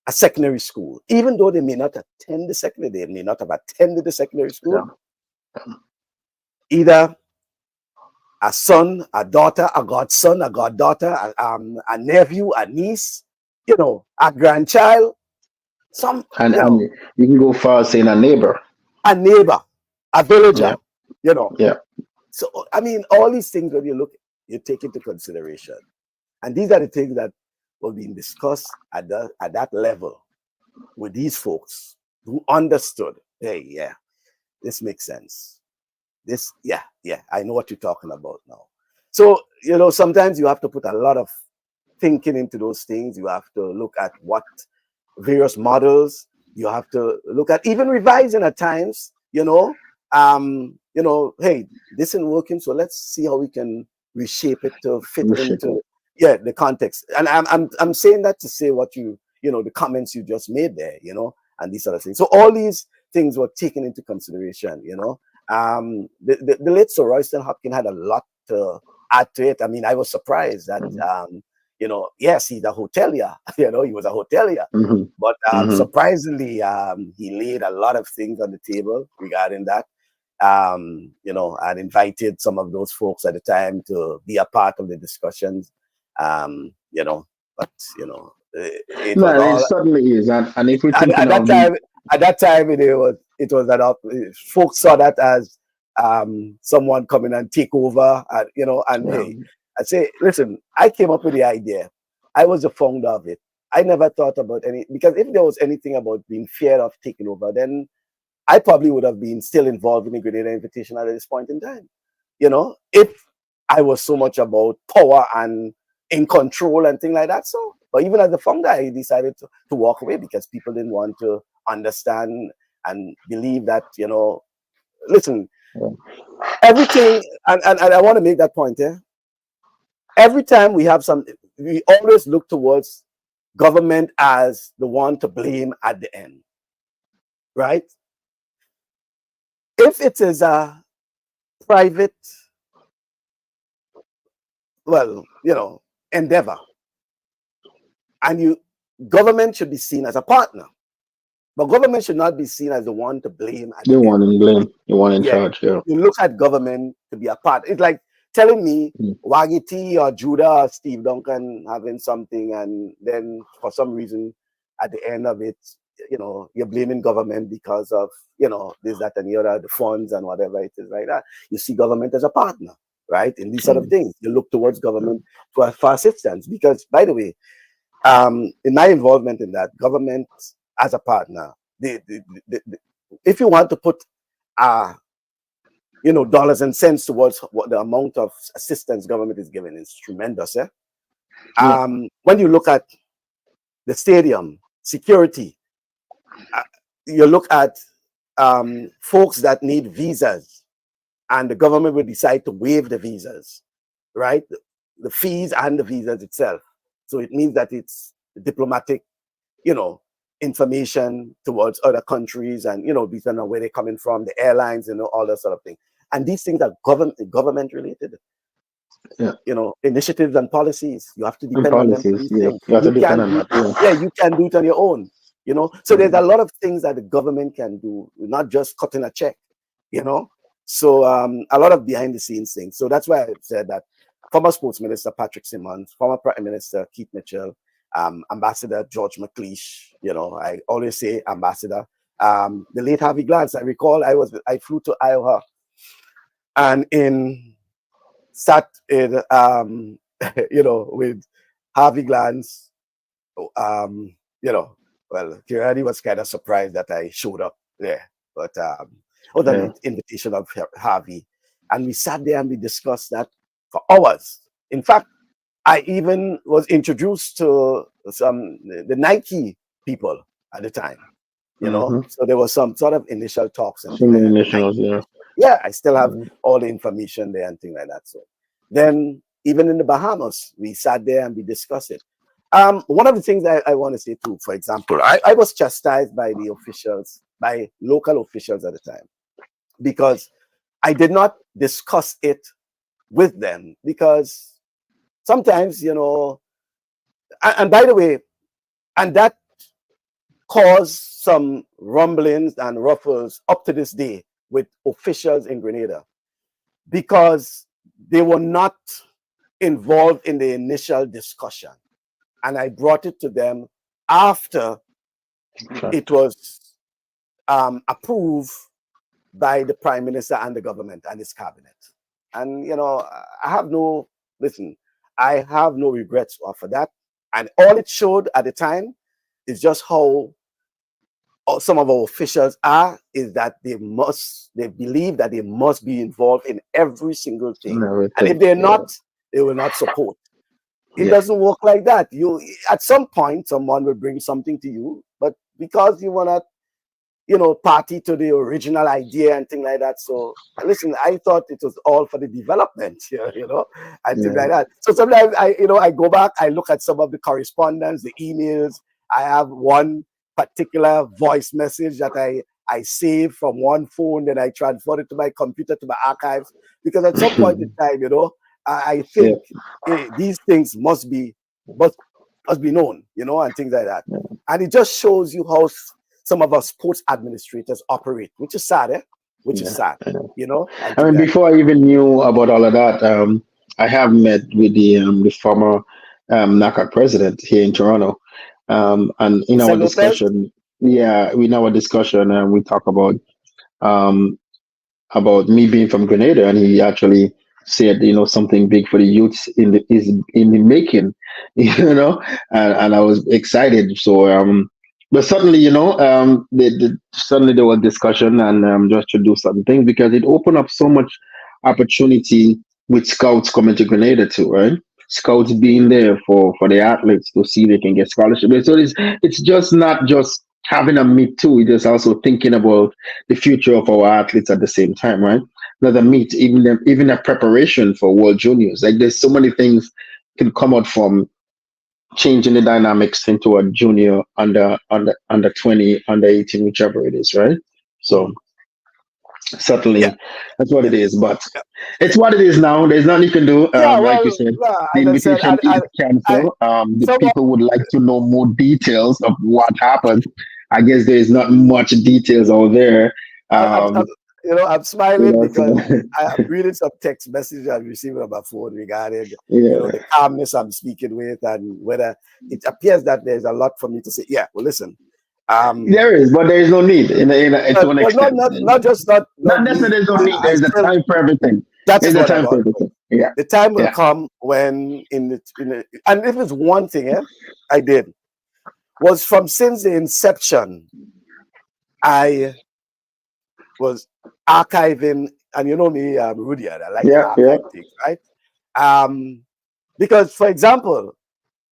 [SPEAKER 1] a secondary school, even though they may not attend the secondary, they may not have attended the secondary school. Yeah. Either a son, a daughter, a godson, a goddaughter, a nephew, a niece, you know, a grandchild.
[SPEAKER 2] And you can go far as saying a neighbor,
[SPEAKER 1] a villager.
[SPEAKER 2] Yeah.
[SPEAKER 1] You know.
[SPEAKER 2] Yeah.
[SPEAKER 1] So I mean, all these things when you take into consideration, and these are the things that were being discussed at that level with these folks who understood. Hey, yeah, this makes sense. This, yeah, I know what you're talking about now. So you know, sometimes you have to put a lot of thinking into those things. You have to look at what various models. You have to look at even revising at times. You know, hey, this isn't working, so let's see how we can reshape it to fit into the context. And I'm saying that to say what you know, the comments you just made there, you know, and these other things. So all these things were taken into consideration, you know. The late Sir Royston Hopkins had a lot to add to it. I mean, I was surprised that you know, yes, he's a hotelier, you know, he was a hotelier, but surprisingly, he laid a lot of things on the table regarding that. You know, I'd invited some of those folks at the time to be a part of the discussions, you know, but, you know,
[SPEAKER 2] it certainly is. And if we're thinking
[SPEAKER 1] at that time, it was that folks saw that as someone coming and take over, and, you know, and hey, I say, listen, I came up with the idea. I was the founder of it. I never thought about because if there was anything about being feared of taking over, then I probably would have been still involved in the Grenada Invitational at this point in time. You know, if I was so much about power and in control and things like that. So, But even as the founder, he decided to walk away because people didn't want to understand and believe that, listen, everything, and I want to make that point here. Every time we have we always look towards government as the one to blame at the end, right? If it is a private, endeavor, and government should be seen as a partner, but government should not be seen as the one to blame at
[SPEAKER 2] the one in blame, the one in charge. Yeah,
[SPEAKER 1] you look at government to be a part. It's like telling me Waggy T or Judah or Steve Duncan having something, and then for some reason at the end of it, you're blaming government because of this, that, and the other, the funds and whatever it is like that. You see government as a partner, right? In these sort of things, you look towards government for assistance. Because, by the way, in my involvement in that, government as a partner, if you want to put dollars and cents towards what the amount of assistance government is giving, is tremendous. When you look at the stadium security, you look at folks that need visas, and the government will decide to waive the visas, right? The fees and the visas itself. So it means that it's diplomatic, information towards other countries, and depending on where they're coming from, the airlines, all that sort of thing. And these things are government related. Initiatives and policies. You have to depend on them.
[SPEAKER 2] You have to depend on that.
[SPEAKER 1] You can do it on your own. So there's a lot of things that the government can do, not just cutting a check. So a lot of behind the scenes things. So that's why I said that former Sports Minister Patrick Simmons, former Prime Minister Keith Mitchell, Ambassador George McLeish, I always say Ambassador, the late Harvey Glance. I recall I flew to Iowa, and sat in with Harvey Glance. Kirani was kind of surprised that I showed up there, but the invitation of Harvey, and we sat there and we discussed that for hours. In fact, I even was introduced to the Nike people at the time, so there was some sort of initial talks. And I still have all the information there and things like that. So then, even in the Bahamas, we sat there and we discussed it. One of the things I want to say too, for example, I was chastised by the officials, by local officials at the time, because I did not discuss it with them, because sometimes, and by the way, and that caused some rumblings and ruffles up to this day with officials in Grenada, because they were not involved in the initial discussion. And I brought it to them after it was approved by the Prime Minister and the government and his cabinet. And, I have no regrets for that. And all it showed at the time is just how some of our officials is that they believe that they must be involved in every single thing. And if they're not, they will not support. It doesn't work like that. At some point, someone will bring something to you, but because you want to, party to the original idea and things like that. So listen, I thought it was all for the development, and things like that. So sometimes I go back, I look at some of the correspondence, the emails. I have one particular voice message that I saved from one phone, then I transferred it to my computer, to my archives, because at some point in time, I think these things must be known, and things like that. And it just shows you how some of our sports administrators operate, which is sad, which is sad,
[SPEAKER 2] I mean, before I even knew about all of that, I have met with the former NACAC president here in Toronto, and in our discussion, we talk about me being from Grenada, and he actually said, something big for the youths is in the making, and I was excited. So, but suddenly, suddenly there was discussion and just to do something, because it opened up so much opportunity with scouts coming to Grenada too, right? scouts being there for the athletes to see they can get scholarship. So it's just not just having a meet too. It's also thinking about the future of our athletes at the same time, right? Not a meet, even a preparation for World Juniors. Like there's so many things can come out from changing the dynamics into a junior under 20, under 18, whichever it is, right? So
[SPEAKER 1] Yeah.
[SPEAKER 2] certainly that's what
[SPEAKER 1] Yeah.
[SPEAKER 2] it is. But
[SPEAKER 1] Yeah.
[SPEAKER 2] it's what it is now. There's nothing you can do.
[SPEAKER 1] Yeah,
[SPEAKER 2] Like you
[SPEAKER 1] well,
[SPEAKER 2] said, the
[SPEAKER 1] as I said,
[SPEAKER 2] invitation is
[SPEAKER 1] I
[SPEAKER 2] canceled. The
[SPEAKER 1] someone,
[SPEAKER 2] people would like to know more details of what happened. I guess there is not much details out there.
[SPEAKER 1] I'm, I'm
[SPEAKER 2] You
[SPEAKER 1] smiling
[SPEAKER 2] know, so
[SPEAKER 1] because I'm reading some text messages I received on my phone regarding,
[SPEAKER 2] yeah,
[SPEAKER 1] the calmness I'm speaking with, and whether it appears that there's a lot for me to say. Yeah, well, listen,
[SPEAKER 2] there is, but there is no need to an
[SPEAKER 1] well,
[SPEAKER 2] extent.
[SPEAKER 1] not just not
[SPEAKER 2] Not necessarily
[SPEAKER 1] need.
[SPEAKER 2] there's no need.
[SPEAKER 1] I
[SPEAKER 2] There's a
[SPEAKER 1] still
[SPEAKER 2] time for everything.
[SPEAKER 1] That is
[SPEAKER 2] There's a
[SPEAKER 1] what I'm
[SPEAKER 2] time for
[SPEAKER 1] on.
[SPEAKER 2] everything. Yeah,
[SPEAKER 1] The time will
[SPEAKER 2] yeah,
[SPEAKER 1] come when and if it's one thing, I did was from since the inception, I was archiving, and you know me, Rudyard, I like to
[SPEAKER 2] yeah, yeah.
[SPEAKER 1] archive things, right? Because, for example,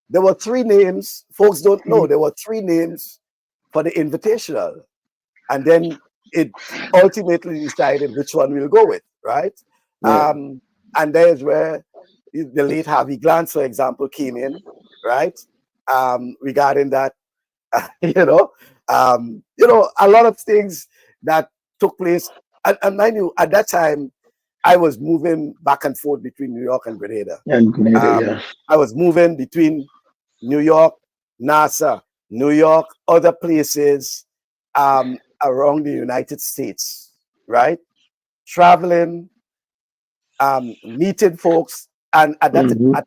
[SPEAKER 1] there were three names, folks don't know, there were three names for the invitational, and then it ultimately decided which one we'll go with, right?
[SPEAKER 2] Yeah.
[SPEAKER 1] And there's where the late Harvey Glantz, for example, came in, right? Regarding that, a lot of things that took place. And mind you, at that time, I was moving back and forth between New York and Grenada.
[SPEAKER 2] And Grenada, yeah.
[SPEAKER 1] I was moving between New York, NASA, New York, other places around the United States, right? Traveling, meeting folks, and at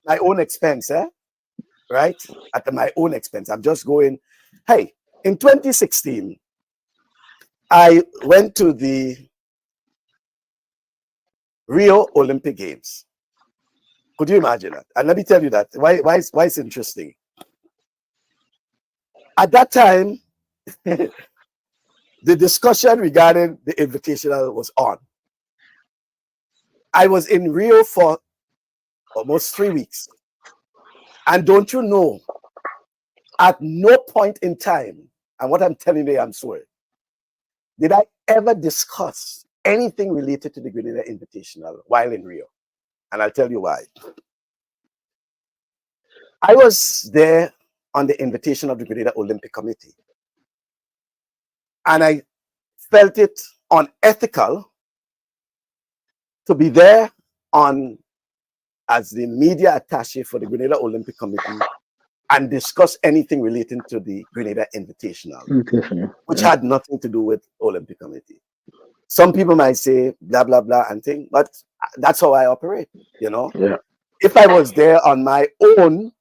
[SPEAKER 1] my own expense, right? At my own expense. I'm just going, hey, in 2016, I went to the Rio Olympic Games. Could you imagine that? And let me tell you that. Why it's interesting. At that time, the discussion regarding the invitational was on. I was in Rio for almost 3 weeks. And don't you know, at no point in time, and what I'm telling you, I'm sorry, did I ever discuss anything related to the Grenada Invitational while in Rio? And I'll tell you why. I was there on the invitation of the Grenada Olympic Committee. And I felt it unethical to be there as the media attaché for the Grenada Olympic Committee and discuss anything relating to the Grenada Invitational, which had nothing to do with Olympic Committee. Some people might say blah, blah, blah and thing, but that's how I operate,
[SPEAKER 2] Yeah.
[SPEAKER 1] If I was there on my own,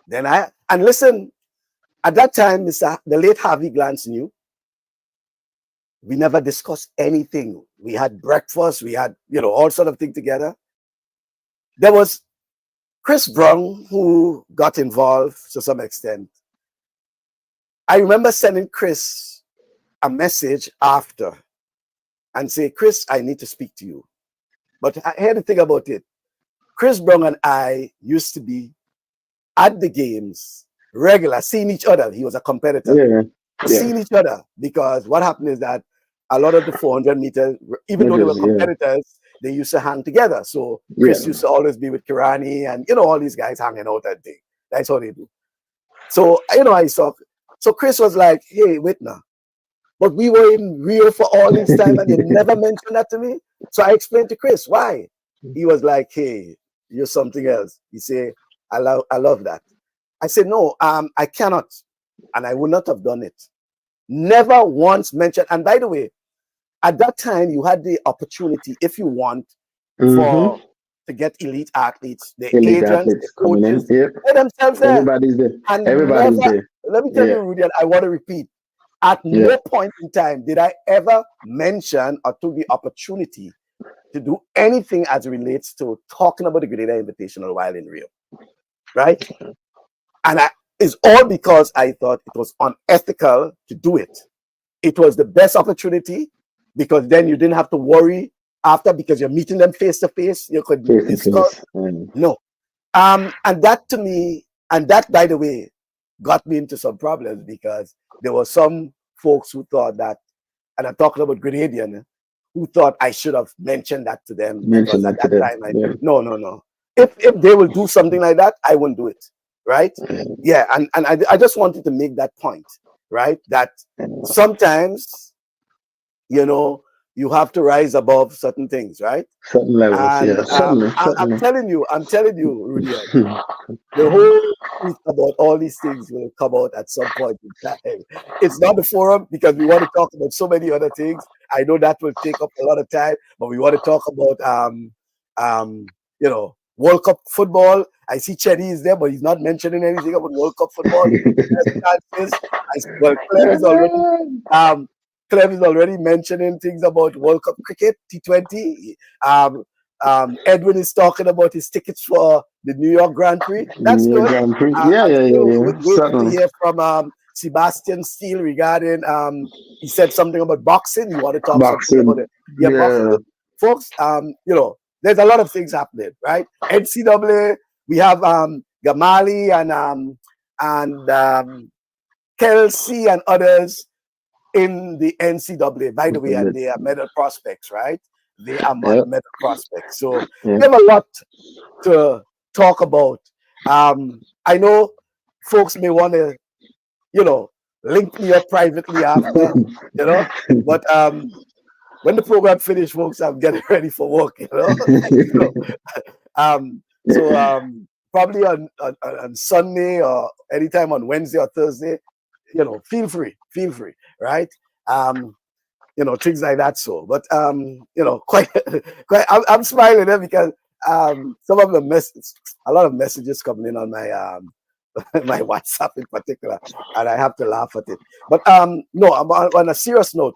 [SPEAKER 1] then and listen, at that time, the late Harvey Glantz knew. We never discussed anything. We had breakfast, we had, all sort of things together. There was Chris Brown who got involved to some extent. I remember sending Chris a message after and say, Chris, I need to speak to you. But I had to think about it. Chris Brown and I used to be at the games regular, seeing each other. He was a competitor.
[SPEAKER 2] Yeah.
[SPEAKER 1] Seeing each other, because what happened is that a lot of the 400 meters, even though they were competitors, they used to hang together. So Chris used to always be with Kirani and, all these guys hanging out that day. That's how they do. So, I saw, so Chris was like, hey, wait now. But we were in Rio for all this time and you never mentioned that to me. So I explained to Chris, why? He was like, hey, you're something else. He said, I love that. I said, no, I cannot. And I would not have done it. Never once mentioned. And by the way, at that time, you had the opportunity, if you want, to get elite athletes, the agents, the coaches, they themselves there.
[SPEAKER 2] Everybody's there.
[SPEAKER 1] And
[SPEAKER 2] Everybody's there.
[SPEAKER 1] Let me tell you, Rudy, and I want to repeat, at no point in time did I ever mention or took the opportunity to do anything as it relates to talking about the Grenada Invitational while in Rio. Right? And it's all because I thought it was unethical to do it. It was the best opportunity because then you didn't have to worry after because you're meeting them face to face. You could discuss. No. And that to me, and that, by the way, got me into some problems because there were some folks who thought that, and I'm talking about Grenadian, who thought I should have mentioned that to them
[SPEAKER 2] Mention
[SPEAKER 1] because at
[SPEAKER 2] that to
[SPEAKER 1] that
[SPEAKER 2] them.
[SPEAKER 1] time,
[SPEAKER 2] Yeah.
[SPEAKER 1] no. If they will do something like that, I wouldn't do it, right? Yeah, and I just wanted to make that point, right? That sometimes, you have to rise above certain things, right?
[SPEAKER 2] Certain levels,
[SPEAKER 1] And
[SPEAKER 2] yeah. Certainly,
[SPEAKER 1] I'm
[SPEAKER 2] certainly.
[SPEAKER 1] telling you, Rudy, the whole truth about all these things will come out at some point in time. It's not the forum because we want to talk about so many other things. I know that will take up a lot of time, but we want to talk about World Cup football. I see Chetty is there, but he's not mentioning anything about World Cup football. Chances. Well, Clem is already mentioning things about World Cup cricket, T20. Edwin is talking about his tickets for the New York Grand Prix. That's
[SPEAKER 2] New
[SPEAKER 1] good.
[SPEAKER 2] Grand Prix. Yeah,
[SPEAKER 1] I'm
[SPEAKER 2] yeah,
[SPEAKER 1] still
[SPEAKER 2] yeah, yeah.
[SPEAKER 1] waiting to
[SPEAKER 2] Certainly.
[SPEAKER 1] hear from Sebastian Steele regarding, he said something about boxing. You want to talk something
[SPEAKER 2] Boxing.
[SPEAKER 1] about it? Yeah, boxing.
[SPEAKER 2] Yeah.
[SPEAKER 1] Folks, there's a lot of things happening, right? NCAA, we have Gamali and Kelsey and others in the NCAA, by the way, and they are medal prospects, right? They are medal prospects. So we have a lot to talk about. I know folks may want to, link me up privately after, but when the program finished, folks, I'm getting ready for work, probably on Sunday or anytime on Wednesday or Thursday, feel free, right? Things like that. So, but quite, I'm smiling there because some of the a lot of messages coming in on my my WhatsApp in particular, and I have to laugh at it. But no, on a serious note,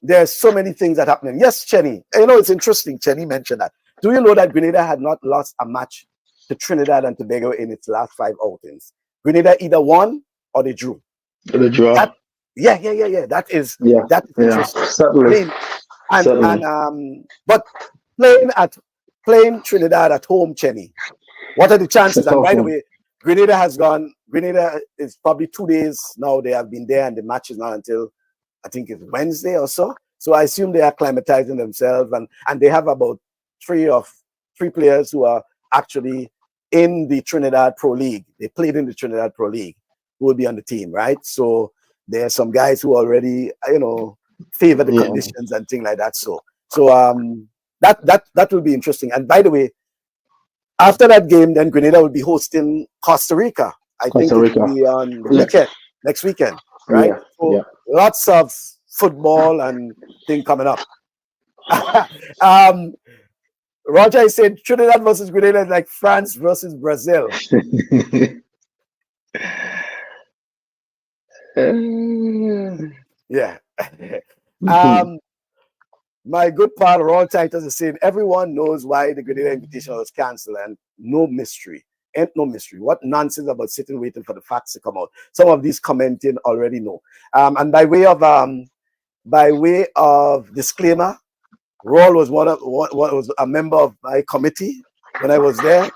[SPEAKER 1] there's so many things that happening. Yes, Chenny, it's interesting. Chenny mentioned that. Do you know that Grenada had not lost a match to Trinidad and Tobago in its last 5 outings? Grenada either won or they drew.
[SPEAKER 2] The draw.
[SPEAKER 1] Yeah. That is interesting.
[SPEAKER 2] Certainly.
[SPEAKER 1] But playing Trinidad at home, Chenny, what are the chances? And by the way, Grenada is probably 2 days now. They have been there, and the match is not until I think it's Wednesday or so. So I assume they are acclimatizing themselves, and they have about three players who are actually in the Trinidad Pro League. They played in the Trinidad Pro League, who will be on the team, right? So there are some guys who already, favor the conditions and things like that. So that will be interesting. And by the way, after that game, then Grenada will be hosting Costa Rica. I think it will be on the weekend, next weekend, right? Lots of football and thing coming up. Roger said Trinidad versus Grenada is like France versus Brazil. Yeah. My good pal Ron Titus is saying everyone knows why the Grenada Invitational was cancelled, and no mystery. Ain't no mystery. What nonsense about sitting waiting for the facts to come out? Some of these commenting already know. And by way of disclaimer, Raul was a member of my committee when I was there,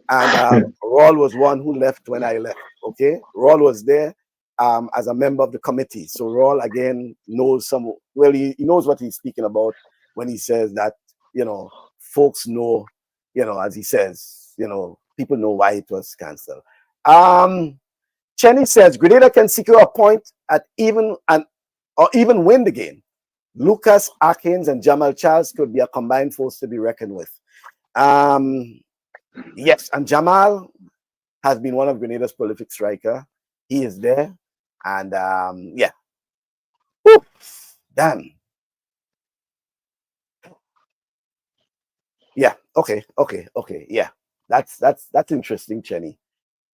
[SPEAKER 1] and Raul was one who left when I left. Okay, Raul was there as a member of the committee. So Raul again knows he knows what he's speaking about when he says that folks know, as he says, people know why it was cancelled. Chenny says Grenada can secure a point at or even win the game. Lucas Atkins and Jamal Charles could be a combined force to be reckoned with. Yes, and Jamal has been one of Grenada's prolific striker. He is there, and yeah. Woo! Damn. Yeah. Okay. Yeah. That's interesting, Chenny.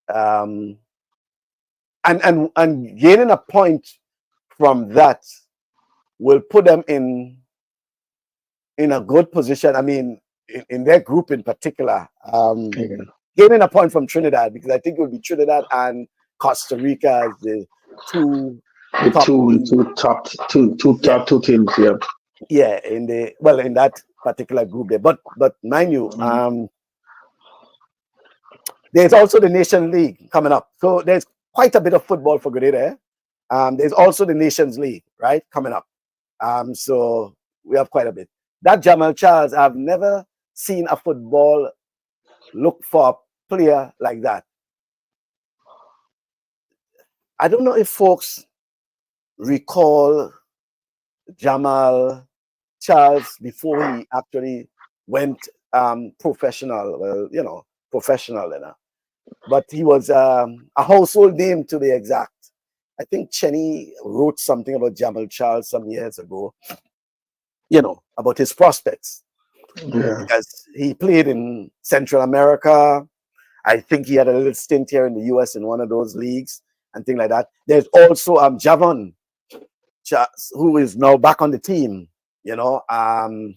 [SPEAKER 1] And gaining a point from that will put them in a good position. I mean, in their group in particular, gaining a point from Trinidad, because I think it would be Trinidad and Costa Rica as the two top
[SPEAKER 2] two teams. Yeah.
[SPEAKER 1] Yeah, in that particular group there. But mind you, there's also the Nation League coming up. So there's quite a bit of football for Grenada. There's also the Nations League, right, coming up. So we have quite a bit. That Jamal Charles, I've never seen a football look for a player like that. I don't know if folks recall Jamal Charles before he actually went professional. Well, professional, but he was a household name, to be exact. I think Chenny wrote something about Jamal Charles some years ago, about his prospects.
[SPEAKER 2] Yeah.
[SPEAKER 1] Because he played in Central America. I think he had a little stint here in the US in one of those leagues and things like that. There's also Javon, who is now back on the team. The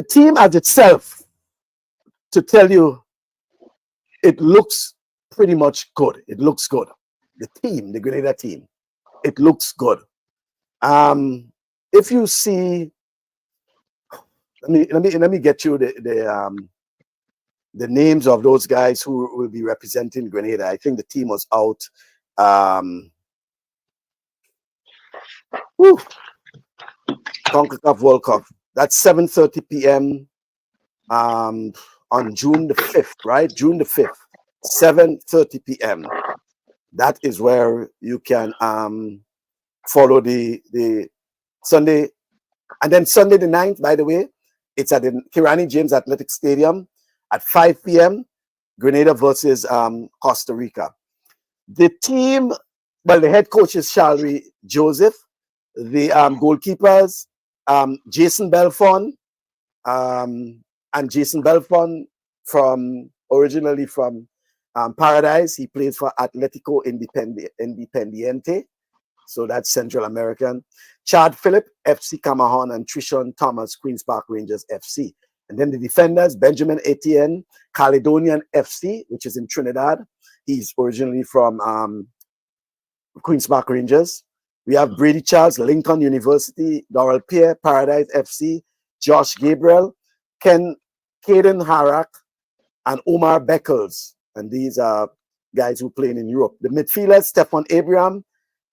[SPEAKER 1] team as itself, to tell you, it looks pretty much good. It looks good. The team, the Grenada team, it looks good. If you see, let me get you the names of those guys who will be representing Grenada. I think the team was out. CONCACAF World Cup. That's 7:30 p.m. On June the 5th, right? June the 5th, 7:30 p.m. That is where you can follow the Sunday. And then Sunday the 9th, by the way, it's at the Kirani James Athletic Stadium at 5 p.m. Grenada versus Costa Rica. The team, well, the head coach is Shalry Joseph. The goalkeepers, Jason Belfon, and Jason Belfon originally from Paradise. He plays for Atletico Independiente. So that's Central American. Chad Phillip, FC Camajon, and Trishon Thomas, Queen's Park Rangers FC. And then the defenders, Benjamin Etienne, Caledonian FC, which is in Trinidad. He's originally from Queen's Park Rangers. We have Brady Charles, Lincoln University, Doral Pierre, Paradise FC, Josh Gabriel, Caden Harak, and Omar Beckles. And these are guys who play in Europe. The midfielders, Stefan Abraham,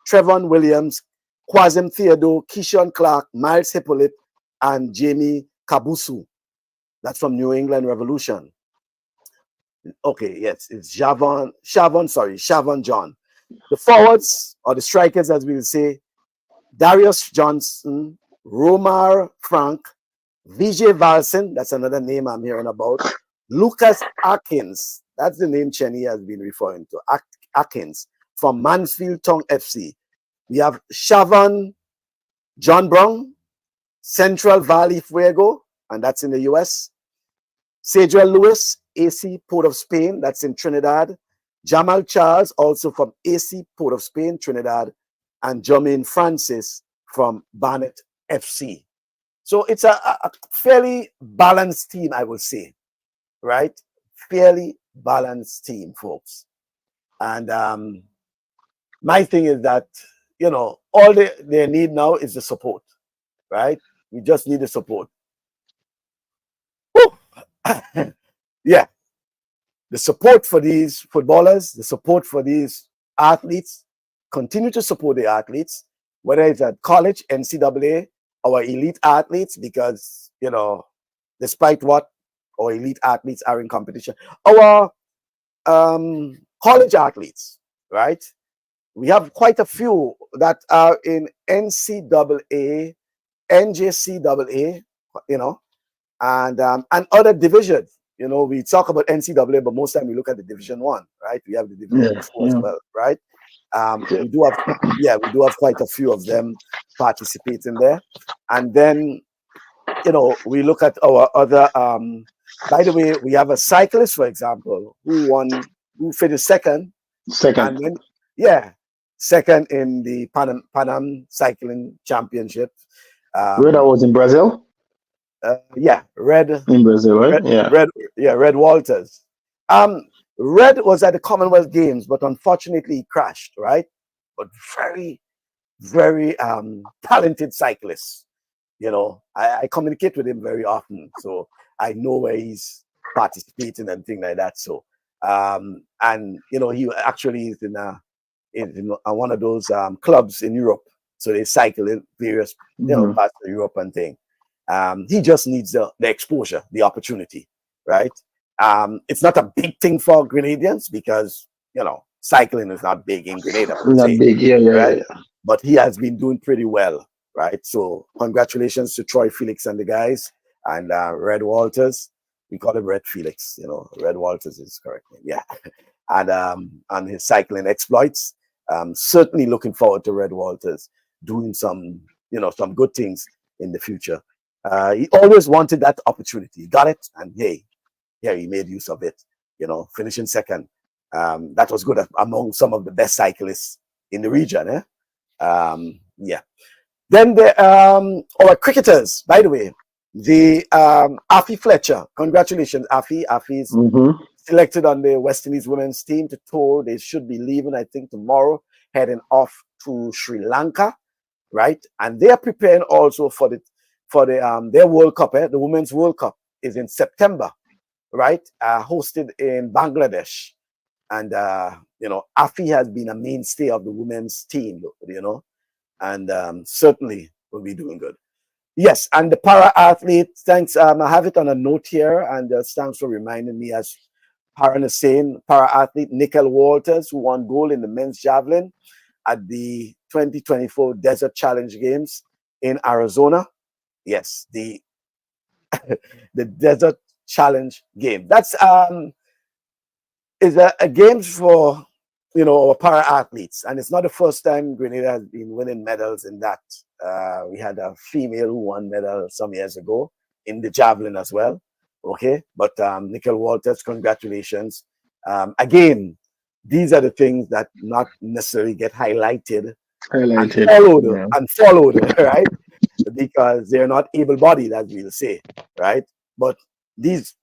[SPEAKER 1] Trevon Williams, Kwazim Theodore, Keishon Clark, Miles Hippolyte, and Jamie Kabusu. That's from New England Revolution. Okay, yes, it's Shavon John. The forwards, or the strikers, as we will say, Darius Johnson, Romar Frank, Vijay Valsen, that's another name I'm hearing about, Lucas Atkins, that's the name Chenny has been referring to, Atkins, from Mansfield Town FC. We have Shavon John Brown, Central Valley Fuego, and that's in the US. Cedric Lewis, AC Port of Spain, that's in Trinidad. Jamal Charles, also from AC Port of Spain, Trinidad, and Jermaine Francis from Barnet FC. So it's a fairly balanced team, I would say, right? Fairly balanced team, folks. And my thing is that, all they need now is the support, right? We just need the support. Yeah. The support for these footballers, the support for these athletes, continue to support the athletes, whether it's at college, NCAA, our elite athletes, because, despite what our elite athletes are in competition, our college athletes, right? We have quite a few that are in NCAA, NJCAA, and other divisions. We talk about NCAA, but most time we look at the Division 1, right? We have the Division 4 as well, right? We do have quite a few of them participating there. And then, we look at our other, by the way, we have a cyclist, for example, who finished second.
[SPEAKER 2] Second.
[SPEAKER 1] And then, second in the Pan Am Cycling Championship.
[SPEAKER 2] Where that was in Brazil?
[SPEAKER 1] Red
[SPEAKER 2] in Brazil, right?
[SPEAKER 1] Red Walters. Red was at the Commonwealth Games, but unfortunately he crashed, right? But very, very talented cyclist. You know, I communicate with him very often, so I know where he's participating and things like that. So, and you know, he actually is in one of those clubs in Europe. So they cycle in various, you know, parts of Europe and thing. He just needs the exposure, the opportunity, right? It's not a big thing for Grenadians because, you know, cycling is not big in Grenada, per
[SPEAKER 2] Not
[SPEAKER 1] se,
[SPEAKER 2] big,
[SPEAKER 1] right?
[SPEAKER 2] yeah.
[SPEAKER 1] But he has been doing pretty well, right? So congratulations to Troy Felix and the guys, and Red Walters. We call him Red Felix, you know, Red Walters is correct name, yeah. And his cycling exploits. Certainly looking forward to Red Walters doing some, you know, some good things in the future. He always wanted that opportunity. He got it, and hey, yeah, he made use of it. You know, finishing second. That was good among some of the best cyclists in the region. Yeah. Then our cricketers, by the way, the Afi Fletcher. Congratulations, Afi. Afi's selected on the West Indies women's team to tour. They should be leaving, I think, tomorrow, heading off to Sri Lanka, right? And they are preparing also for their World Cup. The Women's World Cup is in September, right? Hosted in Bangladesh. And you know, Afi has been a mainstay of the women's team, you know, and certainly will be doing good. Yes, and the para athlete. Thanks. I have it on a note here, and thanks for reminding me. As Haran is saying, para athlete Nickel Walters, who won gold in the men's javelin at the 2024 Desert Challenge Games in Arizona. Yes, the Desert Challenge Game. That's is a games for, you know, our para athletes, and it's not the first time Grenada has been winning medals in that. We had a female who won medal some years ago in the javelin as well. Okay, but Nickel Walters, congratulations. Again, these are the things that not necessarily get highlighted. And followed, right? Because they're not able-bodied, as we'll say, right? But these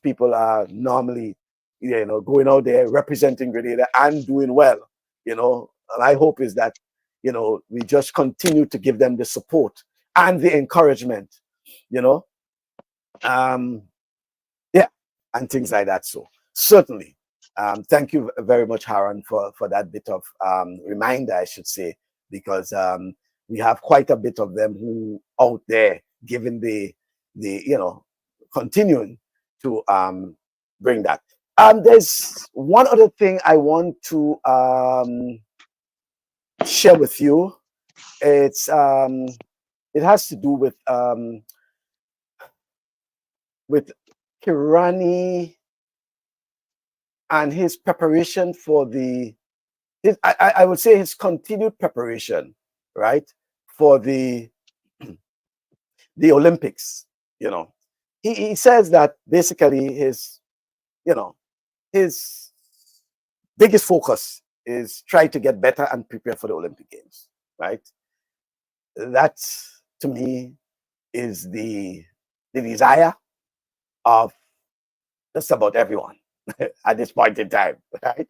[SPEAKER 1] people are normally, you know, going out there representing Grenada and doing well, you know. And I hope is that, you know, we just continue to give them the support and the encouragement, you know, yeah, and things like that. So certainly, thank you very much, Haran, for that bit of reminder, I should say, because we have quite a bit of them who out there giving the you know, continuing to bring that. There's one other thing I want to share with you. It's it has to do with Kirani and his preparation for I would say his continued preparation, right, for the Olympics. You know, he says that basically his, you know, his biggest focus is try to get better and prepare for the Olympic Games, right? That, to me, is the desire of just about everyone at this point in time, right?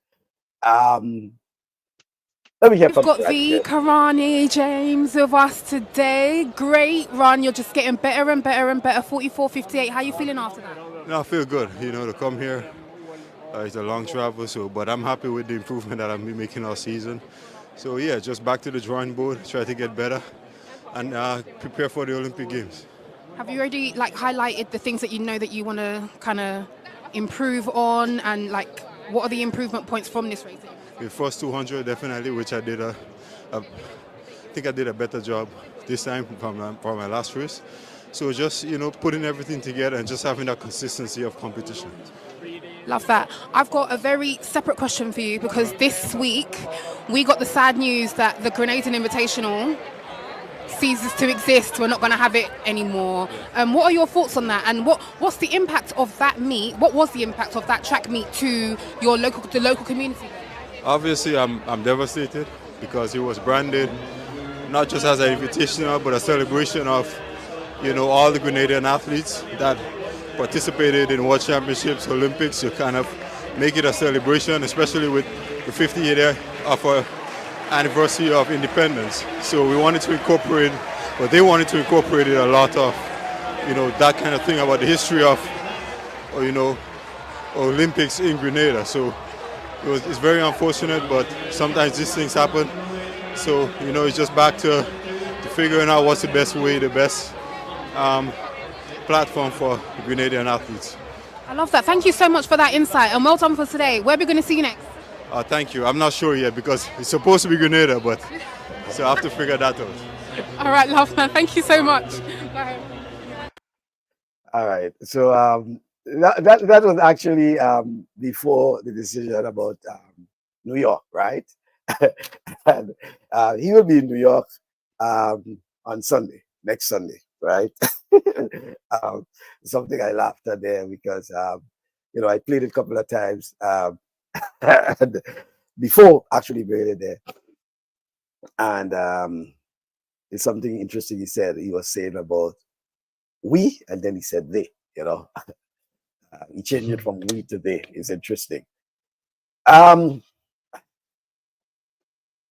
[SPEAKER 1] Let me hear from you.
[SPEAKER 3] We've got the Kirani James with us today. Great run. You're just getting better and better and better. 44.58. How are you feeling after that?
[SPEAKER 4] No, I feel good. You know, to come here, it's a long travel, but I'm happy with the improvement that I'm making all season. So yeah, just back to the drawing board, try to get better, and prepare for the Olympic Games.
[SPEAKER 3] Have you already highlighted the things that you know that you want to kind of improve on, and what are the improvement points from this race?
[SPEAKER 4] The first 200 definitely, which I did I think I did a better job this time from my last race. So just, you know, putting everything together and just having that consistency of competition.
[SPEAKER 3] Love that. I've got a very separate question for you, because this week we got the sad news that the Grenada Invitational ceases to exist. We're not going to have it anymore. What are your thoughts on that? And what's the impact of that meet? What was the impact of that track meet to the local community?
[SPEAKER 4] Obviously, I'm devastated, because it was branded not just as an invitational, but a celebration of, you know, all the Grenadian athletes that participated in World Championships, Olympics, to kind of make it a celebration, especially with the 50th year of our anniversary of independence. So we wanted to incorporate but they wanted to incorporate a lot of, that kind of thing about the history of, Olympics in Grenada. So it's very unfortunate, but sometimes these things happen. So, it's just back to figuring out what's the best way, the best platform for Grenadian athletes.
[SPEAKER 3] I love that. Thank you so much for that insight, and well done for today. Where are we going to see you next?
[SPEAKER 4] Thank you. I'm not sure yet because it's supposed to be Grenada, but so I have to figure that out.
[SPEAKER 3] All right, love man. Thank you so much. Bye.
[SPEAKER 1] All right. So that was actually before the decision about New York, right? And he will be in New York on Sunday, next Sunday, right? Something I laughed at there because I played it a couple of times and before actually being there, and it's something interesting he said. He was saying about we, and then he said they. He changed it from we to they. It's interesting. Aaron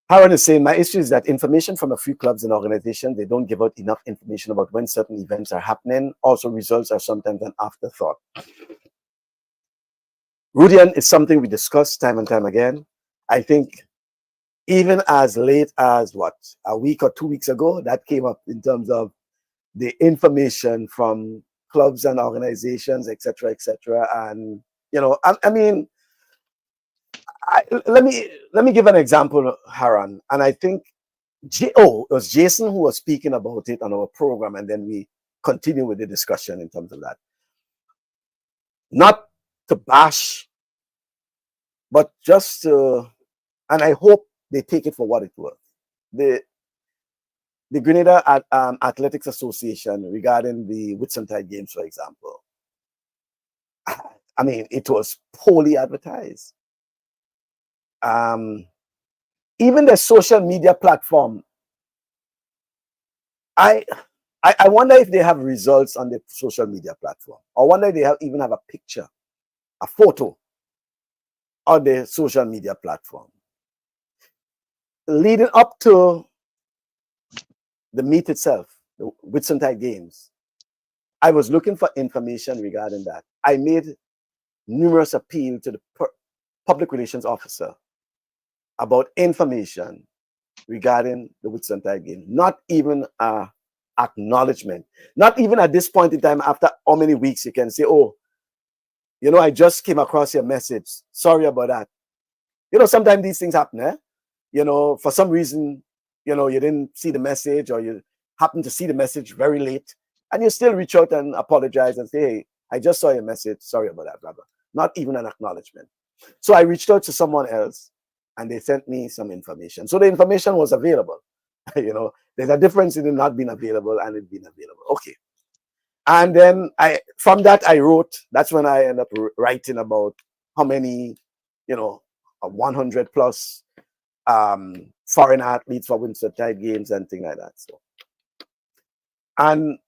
[SPEAKER 1] is saying, my issue is that information from a few clubs and organizations, they don't give out enough information about when certain events are happening. Also, results are sometimes an afterthought. Rudian is something we discuss time and time again. I think even as late as, a week or 2 weeks ago, that came up in terms of the information from clubs and organizations, etc., etc. And, let me give an example, Haran. And I think it was Jason who was speaking about it on our program, and then we continue with the discussion in terms of that. Not to bash, but just to, and I hope they take it for what it was. The Grenada Athletics Association regarding the Whitsuntide Games, for example. I mean, it was poorly advertised. Even the social media platform, I wonder if they have results on the social media platform. I wonder if they even have a picture, a photo on the social media platform. Leading up to the meet itself, the Whitsuntide Games, I was looking for information regarding that. I made numerous appeals to the public relations officer about information regarding the Whitsuntide Games. Not even an acknowledgement. Not even at this point in time, after how many weeks, you can say, oh, I just came across your message. Sorry about that. Sometimes these things happen, for some reason, you didn't see the message, or you happen to see the message very late, and you still reach out and apologize and say, hey, I just saw your message. Sorry about that, blah, blah. Not even an acknowledgement. So I reached out to someone else, and they sent me some information. So the information was available. There's a difference in it not being available and it being available. Okay. And then from that I wrote, that's when I ended up writing about how many, 100 plus foreign athletes for Whitsuntide Games and things like that. So,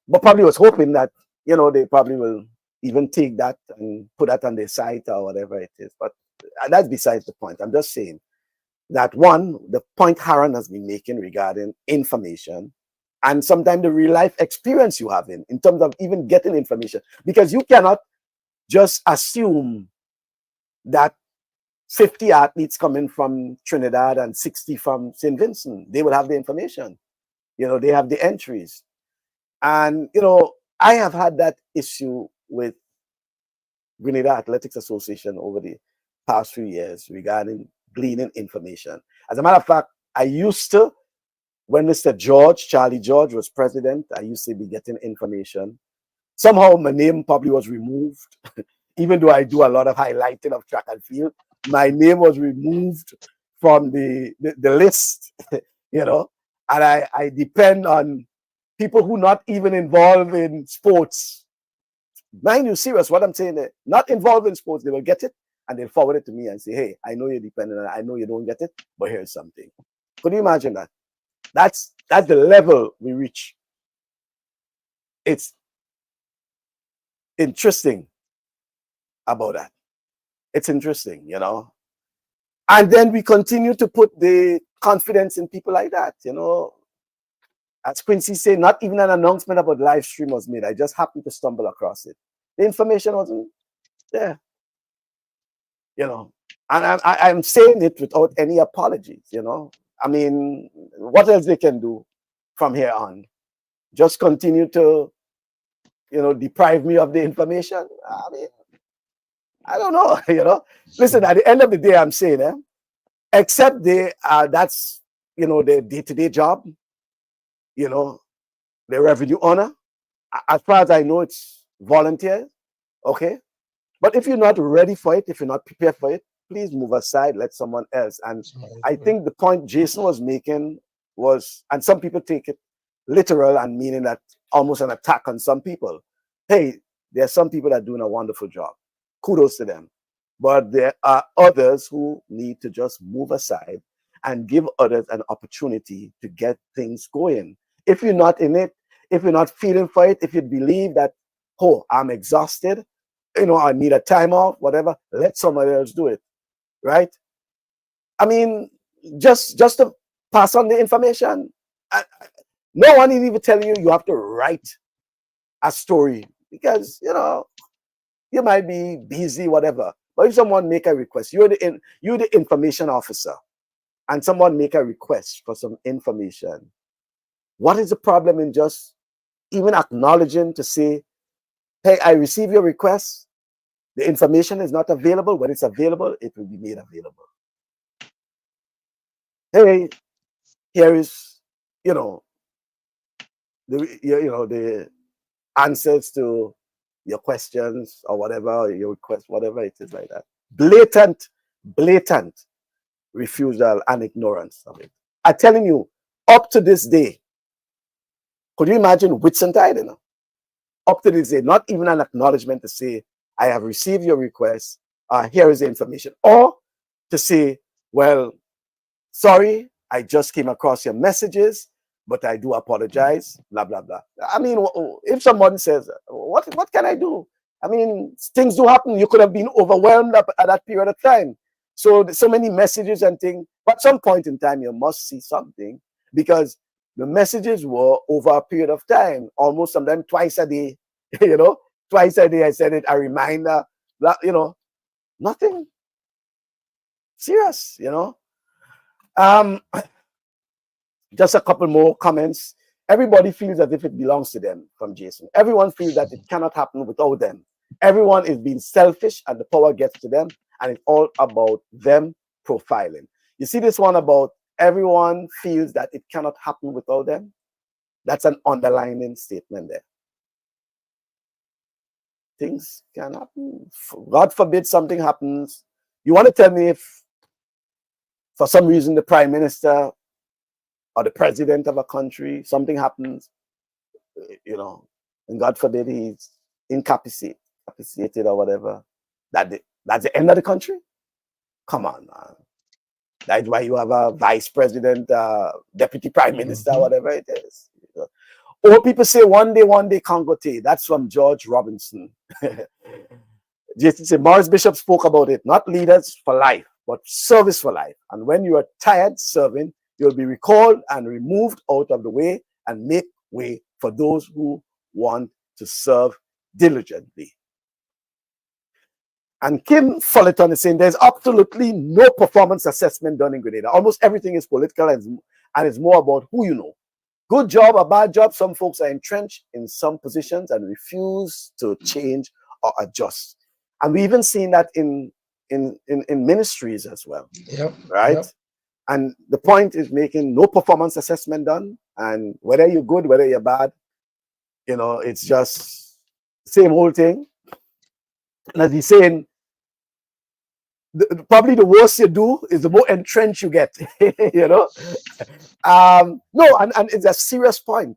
[SPEAKER 1] but probably was hoping that, they probably will even take that and put that on their site or whatever it is. But that's besides the point. I'm just saying that the point Haran has been making regarding information, and sometimes the real life experience you have in terms of even getting information, because you cannot just assume that 50 athletes coming from Trinidad and 60 from St. Vincent, they will have the information. They have the entries. And, I have had that issue with Grenada Athletics Association over the past few years regarding gleaning information. As a matter of fact, I used to, when Mr. Charlie George was president, I used to be getting information. Somehow my name probably was removed, even though I do a lot of highlighting of track and field. My name was removed from the list, and I depend on people who not even involved in sports. Mind you, serious, what I'm saying, not involved in sports, they will get it and they'll forward it to me and say, hey, I know you're dependent on it, I know you don't get it, but here's something. Could you imagine that? That's the level we reach. It's interesting about that. It's interesting, And then we continue to put the confidence in people like that, As Quincy said, not even an announcement about live stream was made. I just happened to stumble across it. The information wasn't there, you know. And I'm saying it without any apologies, you know. I mean, what else they can do from here on? Just continue to, you know, deprive me of the information? I mean, I don't know, you know. Listen, at the end of the day, I'm saying, except that's, you know, their day-to-day job, you know, the revenue honor. As far as I know, it's volunteer, okay? But if you're not ready for it, if you're not prepared for it, please move aside, let someone else. And I think the point Jason was making was, and some people take it literal and meaning that almost an attack on some people. Hey, there are some people that are doing a wonderful job. Kudos to them. But there are others who need to just move aside and give others an opportunity to get things going. If you're not in it, if you're not feeling for it, if you believe that, oh, I'm exhausted, you know, I need a time off, whatever, let somebody else do it, right? I mean, just to pass on the information. No one is even telling you have to write a story because, you know, you might be busy, whatever. But if someone make a request, you're the information officer, and someone make a request for some information. What is the problem in just even acknowledging to say, hey, I receive your request. The information is not available. When it's available, it will be made available. Hey, here is, you know, the answers to your questions or whatever, your request, whatever it is like that. Blatant refusal and ignorance of it. I'm telling you, up to this day, could you imagine Whitsuntide, you know? Up to this day, not even an acknowledgement to say, I have received your request, here is the information. Or to say, well, sorry, I just came across your messages, but I do apologize, blah, blah, blah. I mean, if someone says, what can I do? I mean, things do happen. You could have been overwhelmed at that period of time. So many messages and things, but at some point in time, you must see something because the messages were over a period of time, almost sometimes twice a day, you know, twice a day I said it, a reminder, you know, nothing serious, you know. Just a couple more comments. Everybody feels as if it belongs to them from Jason. Everyone feels that it cannot happen without them. Everyone is being selfish and the power gets to them, and it's all about them profiling. You see this one about everyone feels that it cannot happen without them? That's an underlining statement there. Things can happen. God forbid something happens. You want to tell me if for some reason the prime minister or the president of a country, something happens, you know, and God forbid he's incapacitated or whatever, that's the end of the country? Come on, man. That's why you have a vice president, deputy prime minister, whatever it is. Or people say one day Congote. That's from George Robinson. Jason said, Morris Bishop spoke about it, not leaders for life, but service for life. And when you are tired serving, you'll be recalled and removed out of the way and make way for those who want to serve diligently. And Kim Fullerton is saying there's absolutely no performance assessment done in Grenada. Almost everything is political and it's more about who you know. Good job or bad job, some folks are entrenched in some positions and refuse to change or adjust. And we've even seen that in ministries as well. Yep. Right? Yep. And the point is making no performance assessment done. And whether you're good, whether you're bad, you know, it's just same old thing. And as he's saying, probably the worse you do is the more entrenched you get, you know. No, and it's a serious point.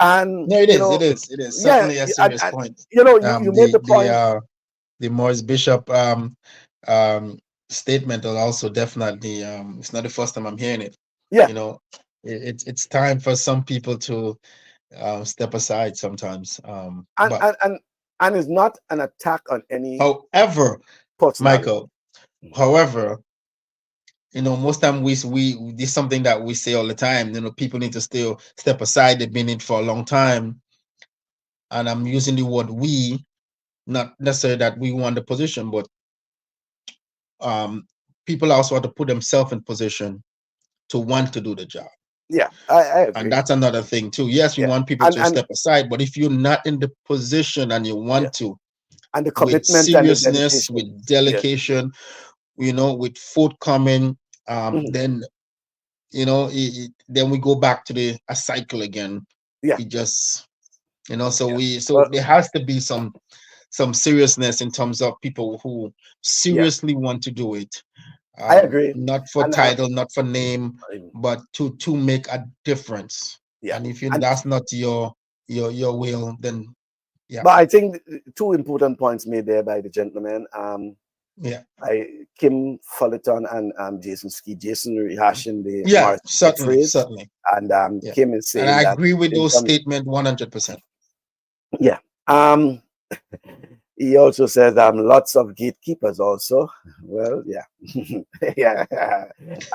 [SPEAKER 1] And
[SPEAKER 5] no, it is certainly a serious point.
[SPEAKER 1] You know, you made the point.
[SPEAKER 5] The Morris Bishop statement will also definitely it's not the first time I'm hearing it.
[SPEAKER 1] Yeah,
[SPEAKER 5] you know, it's time for some people to step aside sometimes.
[SPEAKER 1] And it's not an attack on any.
[SPEAKER 5] However, Michael, however, most time we this is something that we say all the time. People need to still step aside. They've been in it for a long time, and I'm using the word we, not necessarily that we want the position, but people also have to put themselves in position to want to do the job.
[SPEAKER 1] Yeah, I agree.
[SPEAKER 5] And that's another thing too. Yes, we want people to step aside, but if you're not in the position and you want to,
[SPEAKER 1] and the
[SPEAKER 5] with
[SPEAKER 1] commitment
[SPEAKER 5] seriousness,
[SPEAKER 1] and the
[SPEAKER 5] with dedication, with forthcoming, then then we go back to a cycle again.
[SPEAKER 1] Yeah,
[SPEAKER 5] it just so there has to be some seriousness in terms of people who seriously want to do it.
[SPEAKER 1] I agree.
[SPEAKER 5] Not for title, not for name, but to make a difference.
[SPEAKER 1] Yeah.
[SPEAKER 5] And if that's not your will, then yeah.
[SPEAKER 1] But I think two important points made there by the gentleman. Kim Fullerton and Jason Ski. Jason rehashing the
[SPEAKER 5] certainly.
[SPEAKER 1] And Kim is saying
[SPEAKER 5] and I
[SPEAKER 1] that
[SPEAKER 5] agree with those statements 100%.
[SPEAKER 1] Yeah. He also says lots of gatekeepers also. Well, yeah. Yeah.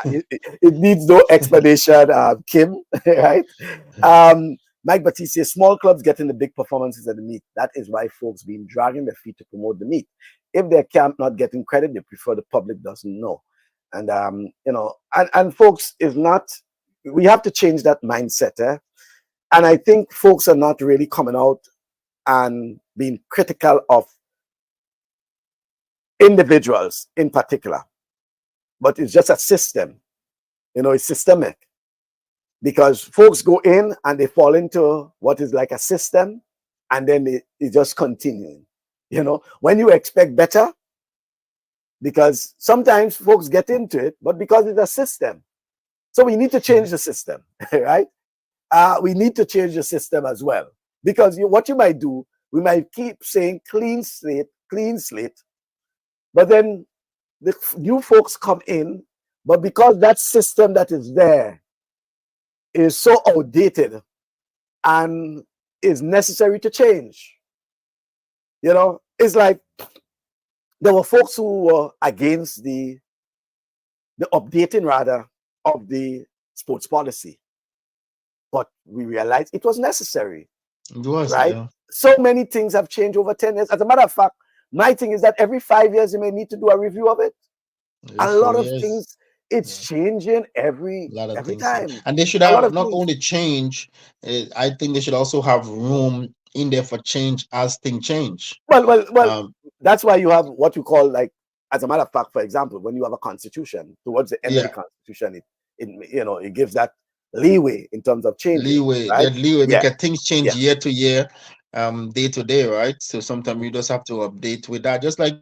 [SPEAKER 1] It needs no explanation, Kim, right? Mike Batiste, small clubs getting the big performances at the meet. That is why folks been dragging their feet to promote the meet. If their camp not getting credit, they prefer the public doesn't know. And and folks is not. We have to change that mindset. And I think folks are not really coming out and being critical of individuals in particular, but it's just a system. It's systemic. Because folks go in and they fall into what is like a system, and then it just continuing. When you expect better, because sometimes folks get into it, but because it's a system. So we need to change the system, right? We need to change the system as well. Because what you might do, we might keep saying clean slate, but then the new folks come in, but because that system that is there is so outdated and is necessary to change. It's like there were folks who were against the updating rather of the sports policy, but we realized it was necessary.
[SPEAKER 5] It was,
[SPEAKER 1] right?
[SPEAKER 5] Yeah.
[SPEAKER 1] So many things have changed over 10 years. As a matter of fact, my thing is that every 5 years you may need to do a review of it. A lot of things. It's changing every time.
[SPEAKER 5] And they should have not only change, I think they should also have room in there for change as things change.
[SPEAKER 1] Well, that's why you have what you call, like, as a matter of fact, for example, when you have a constitution, towards the end of the constitution, it gives that leeway in terms of changing.
[SPEAKER 5] Leeway because things change year to year, day to day, right? So sometimes you just have to update with that, just like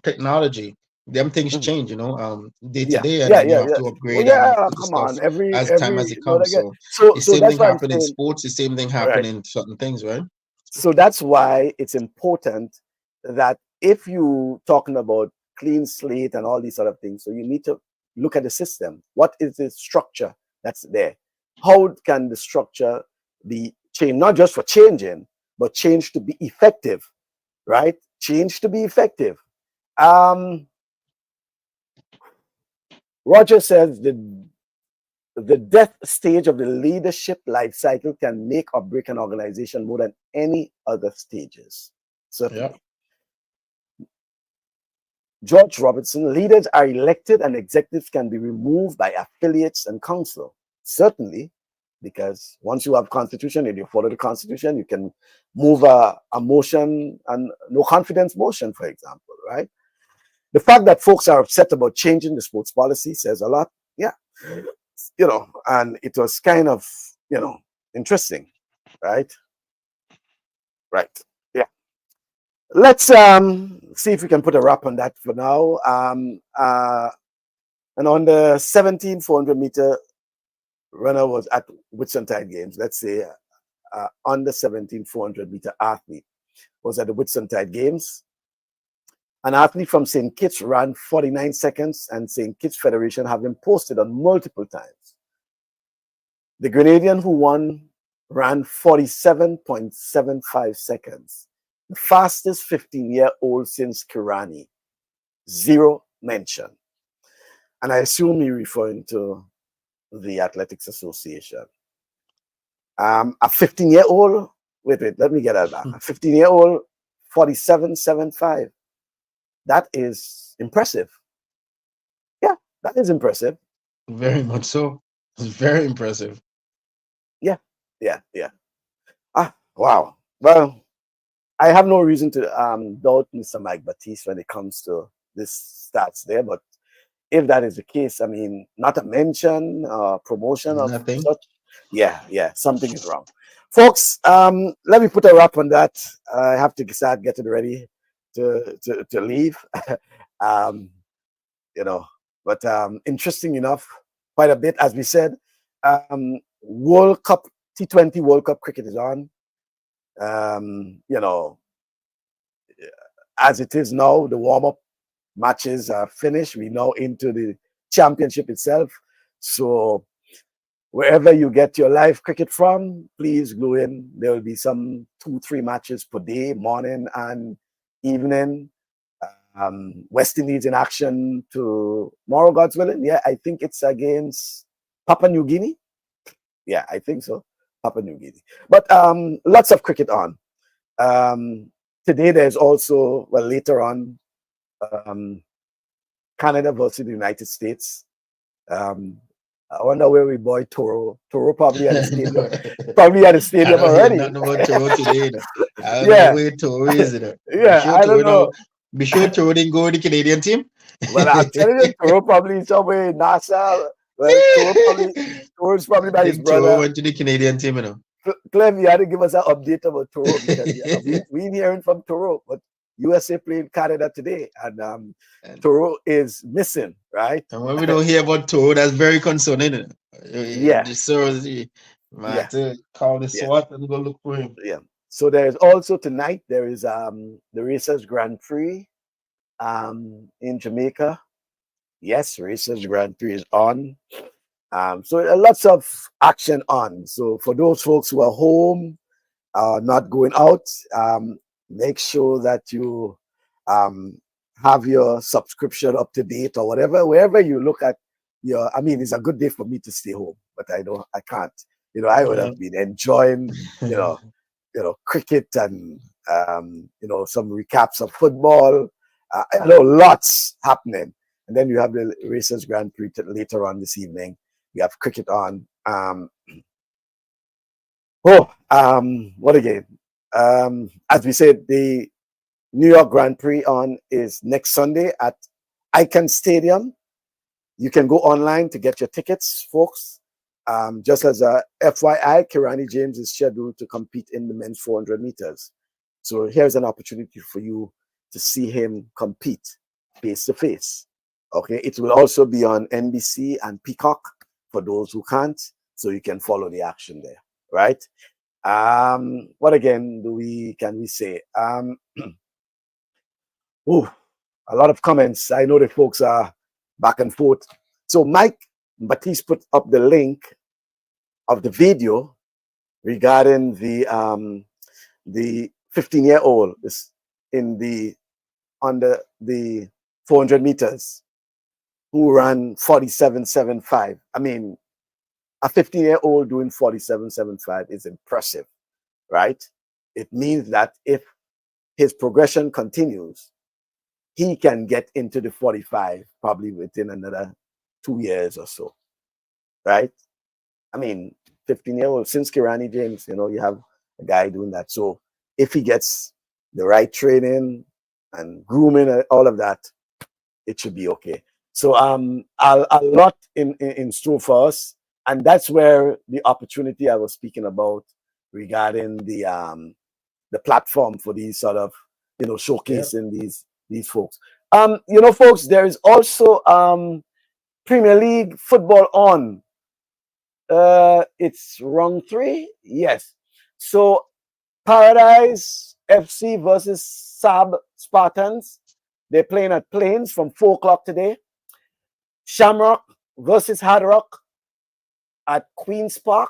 [SPEAKER 5] technology. Them things change, day to day, and then you have to upgrade
[SPEAKER 1] come on, every
[SPEAKER 5] time as it comes.
[SPEAKER 1] So
[SPEAKER 5] the same
[SPEAKER 1] that's
[SPEAKER 5] thing happen in sports, the same thing happen in certain things, right?
[SPEAKER 1] So that's why it's important that if you talking about clean slate and all these sort of things, so you need to look at the system. What is the structure that's there? How can the structure be changed, not just for changing, but change to be effective, right? Change to be effective. Roger says the death stage of the leadership life cycle can make or break an organization more than any other stages. Certainly. George Robertson, leaders are elected and executives can be removed by affiliates and council. Certainly, because once you have constitution and you follow the constitution, you can move a motion, and no confidence motion, for example, right? The fact that folks are upset about changing the sports policy says a lot. Yeah. And it was kind of, interesting, right? Right. Yeah. Let's see if we can put a wrap on that for now. And on the 17 400-meter runner was at Whitsuntide Games. Let's say under 17 400-meter athlete was at the Whitsuntide Games. An athlete from St. Kitts ran 49 seconds, and St. Kitts Federation have been posted on multiple times. The Grenadian who won ran 47.75 seconds, the fastest 15-year-old since Kirani. Zero mention. and I assume you're referring to the Athletics Association. A 15-year-old, wait, let me get that back. A 15-year-old, 47.75. That is impressive. Yeah, that is impressive.
[SPEAKER 5] Very much so. It's very impressive.
[SPEAKER 1] Yeah. Wow. Well, I have no reason to doubt Mr. Mike Batiste when it comes to this stats there, but if that is the case, I mean, not a mention, promotion of
[SPEAKER 5] Nothing.
[SPEAKER 1] such. Yeah, something is wrong. Folks, let me put a wrap on that. I have to start getting ready to leave. But interesting enough, quite a bit, as we said, World Cup, T20 World Cup cricket is on. As it is now, the warm-up matches are finished. We're now into the championship itself. So wherever you get your live cricket from, please go in. There will be some 2-3 matches per day, morning and evening. West Indies in action tomorrow, God's willing. Yeah, I think it's against Papua New Guinea. Yeah, I think so. Papua New Guinea. But lots of cricket on. Today there's also, well, later on, Canada versus the United States. I wonder where we boy Toro. Toro probably at the stadium. Probably at the stadium already.
[SPEAKER 5] Nothing about Toro today. I don't know where Toro is.
[SPEAKER 1] I don't know.
[SPEAKER 5] Be sure Toro didn't go with the Canadian team.
[SPEAKER 1] Well, I'm telling you, Toro probably somewhere in NASA. Well, Toro's probably by his brother.
[SPEAKER 5] Toro went to the Canadian team,
[SPEAKER 1] Clem, you had to give us an update about Toro because we're hearing from Toro, but USA played Canada today, and Toro is missing, right?
[SPEAKER 5] And when we don't hear about Toro, that's very concerning.
[SPEAKER 1] Yeah.
[SPEAKER 5] To call the SWAT and go look for him.
[SPEAKER 1] Yeah. So there's also tonight, there is the Racers Grand Prix in Jamaica. Yes, Racers Grand Prix is on. So lots of action on. So for those folks who are home, not going out, make sure that you have your subscription up to date or whatever. Wherever you look at I mean, it's a good day for me to stay home, but I can't. I would have been enjoying, cricket and some recaps of football. I know lots happening. And then you have the Racers Grand Prix later on this evening. We have cricket on. What again? As we said, the New York Grand Prix is next Sunday at Icahn Stadium. You can go online to get your tickets, folks. Just as a FYI, Kirani James is scheduled to compete in the men's 400 meters. So here's an opportunity for you to see him compete face to face. Okay, it will also be on NBC and Peacock for those who can't, so you can follow the action there, right? What again can we say? A lot of comments. I know the folks are back and forth. So Mike Batiste put up the link of the video regarding the 15-year-old under the 400 meters who ran 47.75. I mean, a 15-year-old doing 47.75 is impressive, right? It means that if his progression continues, he can get into the 45 probably within another 2 years or so, right? I mean, 15-year-old, since Kirani James, you have a guy doing that. So if he gets the right training and grooming and all of that, it should be okay. So a lot in store for us. And that's where the opportunity I was speaking about regarding the platform for these sort of, showcasing these folks. Folks, there is also Premier League football on. It's round 3. Yes. So Paradise FC versus Sab Spartans. They're playing at Plains from 4 o'clock today. Shamrock versus Hard Rock at Queen's Park.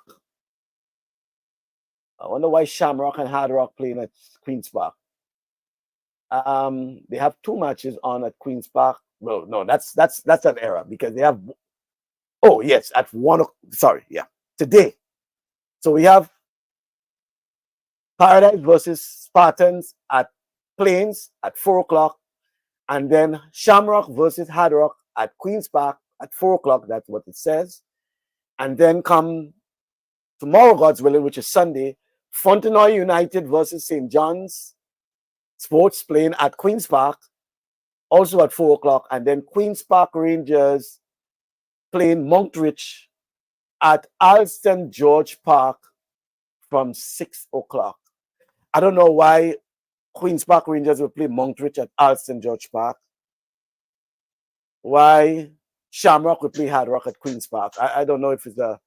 [SPEAKER 1] I wonder why Shamrock and Hard Rock playing at Queen's Park. They have 2 matches on at Queen's Park. Well, no, that's an error because they have. Oh yes, at 1 o'clock. Sorry, yeah, today. So we have Paradise versus Spartans at Plains at 4 o'clock, and then Shamrock versus Hard Rock at Queen's Park at 4 o'clock. That's what it says. And then come tomorrow, God's willing, which is Sunday, Fontenoy United versus St. John's Sports playing at Queen's Park, also at 4 o'clock, and then Queen's Park Rangers playing Monkridge at Alston George Park from 6 o'clock. I don't know why Queen's Park Rangers will play Monkridge at Alston George Park. Why Shamrock will play Hard Rock at Queen's Park. I don't know if it's a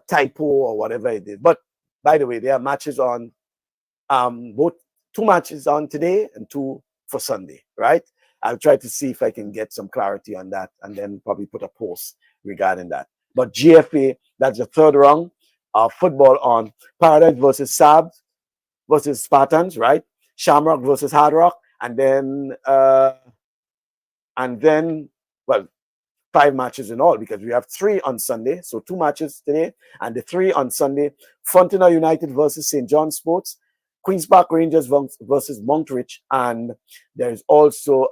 [SPEAKER 1] typo or whatever it is. But by the way, there are matches on both 2 matches on today and 2 for Sunday, right? I'll try to see if I can get some clarity on that and then probably put a post regarding that. But GFA, that's the third round of football on Paradise versus Sabs versus Spartans, right? Shamrock versus Hard Rock, and then well, 5 matches in all because we have 3 on Sunday. So 2 matches today and the 3 on Sunday. Fontenoy United versus St. John Sports, Queen's Park Rangers versus Monkridge, and there's also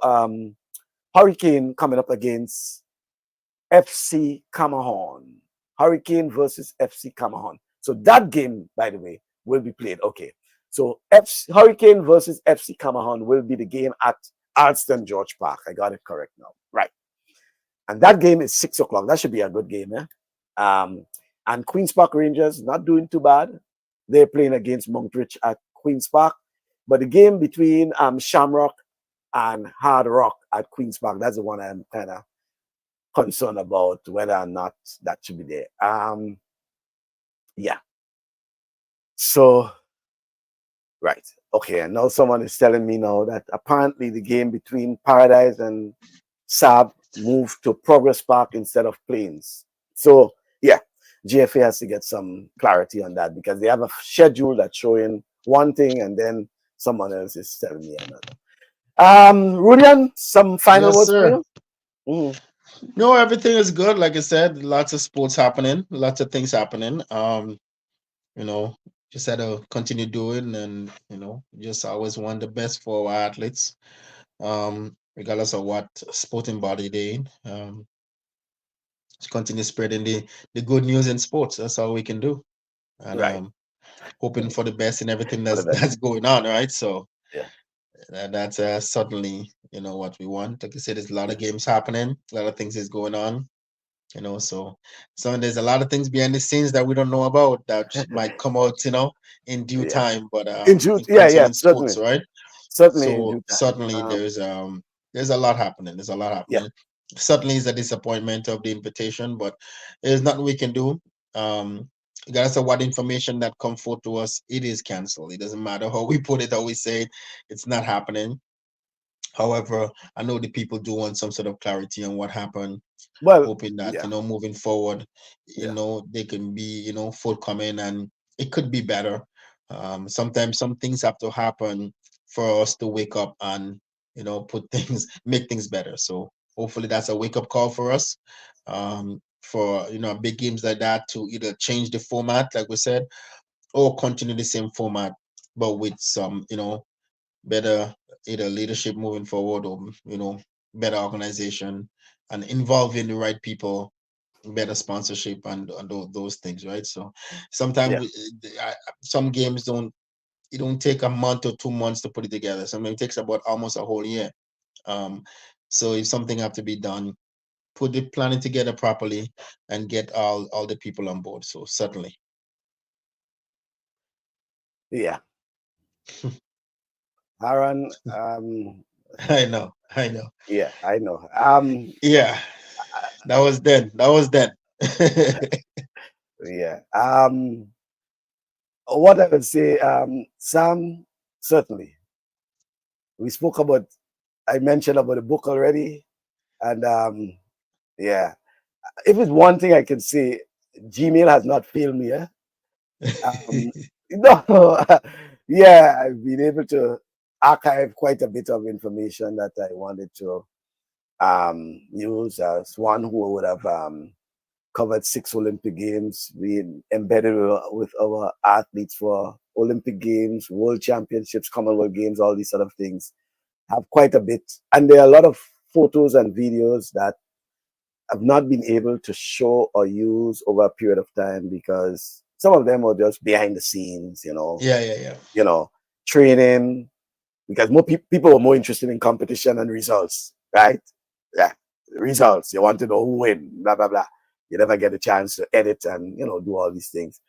[SPEAKER 1] Hurricane coming up against FC Camahorn. Hurricane versus FC Camahorn. So that game, by the way, will be played. Okay. So Hurricane versus FC Camahorn will be the game at Alston George Park. I got it correct now. Right. And that game is 6 o'clock. That should be a good game, eh? And Queen's Park Rangers not doing too bad. They're playing against Monkridge at Queen's Park. But the game between Shamrock and Hard Rock at Queen's Park, that's the one I'm kind of concerned about whether or not that should be there. Yeah. So, right. Okay, and now someone is telling me now that apparently the game between Paradise and Sab moved to Progress Park instead of Plains. So, yeah, GFA has to get some clarity on that because they have a schedule that's showing one thing and then someone else is telling me another. Rudian, some final
[SPEAKER 5] Yes,
[SPEAKER 1] words
[SPEAKER 5] sir.
[SPEAKER 1] for you?
[SPEAKER 5] No, everything is good. Like I said, lots of sports happening, lots of things happening. Just had to continue doing and, just always want the best for our athletes, regardless of what sporting body they're in. Just continue spreading the good news in sports. That's all we can do. And
[SPEAKER 1] Right.
[SPEAKER 5] hoping for the best in everything
[SPEAKER 1] For the best.
[SPEAKER 5] that's going on, right? So
[SPEAKER 1] Yeah.
[SPEAKER 5] that's certainly, what we want. Like I said, there's a lot of games happening, a lot of things is going on. So there's a lot of things behind the scenes that we don't know about that might come out, in due
[SPEAKER 1] Yeah.
[SPEAKER 5] time. But
[SPEAKER 1] In June, yeah,
[SPEAKER 5] sports,
[SPEAKER 1] certainly.
[SPEAKER 5] right?
[SPEAKER 1] Certainly in
[SPEAKER 5] So
[SPEAKER 1] due time.
[SPEAKER 5] certainly there's a lot happening. There's a lot happening.
[SPEAKER 1] Yeah.
[SPEAKER 5] Certainly is a disappointment of the invitation, but there's nothing we can do. Regardless of what information that come forth to us, it is canceled. It doesn't matter how we put it, how we say it, it's not happening. However, I know the people do want some sort of clarity on what happened.
[SPEAKER 1] Well,
[SPEAKER 5] hoping that
[SPEAKER 1] yeah.
[SPEAKER 5] Moving forward,
[SPEAKER 1] Yeah.
[SPEAKER 5] they can be forthcoming and it could be better. Sometimes some things have to happen for us to wake up and make things better. So hopefully that's a wake up call for us. For big games like that to either change the format, like we said, or continue the same format, but with some better either leadership moving forward or better organization and involving the right people, better sponsorship and those things, right? So sometimes some games don't take a month or 2 months to put it together. Sometimes it takes about almost a whole year. So if something have to be done, put the planning together properly and get all the people on board. So certainly.
[SPEAKER 1] Yeah. Aaron,
[SPEAKER 5] I know.
[SPEAKER 1] yeah, I know.
[SPEAKER 5] Yeah, that was then.
[SPEAKER 1] Yeah. What I would say, Sam, certainly. We spoke about, I mentioned about the book already. And yeah, if it's one thing I can say, Gmail has not failed me. No, yeah, I've been able to archived quite a bit of information that I wanted to use as one who would have covered 6 Olympic Games, being embedded with our athletes for Olympic Games, World Championships, Commonwealth Games, all these sort of things. Have quite a bit. And there are a lot of photos and videos that I've not been able to show or use over a period of time because some of them were just behind the scenes, training, because more people were more interested in competition and results, right? Yeah, results. You want to know who win, blah, blah, blah. You never get a chance to edit and, do all these things.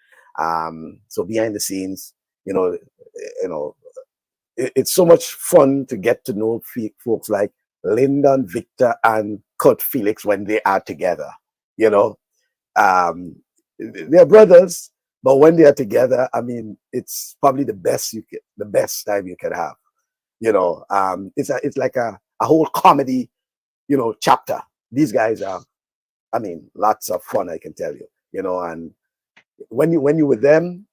[SPEAKER 1] So behind the scenes, it's so much fun to get to know folks like Lyndon, Victor, and Kurt Felix when they are together. They're brothers, but when they are together, I mean, it's probably the best time you can have. It's like a whole comedy, chapter. These guys are, I mean, lots of fun, I can tell you. And when you're with them,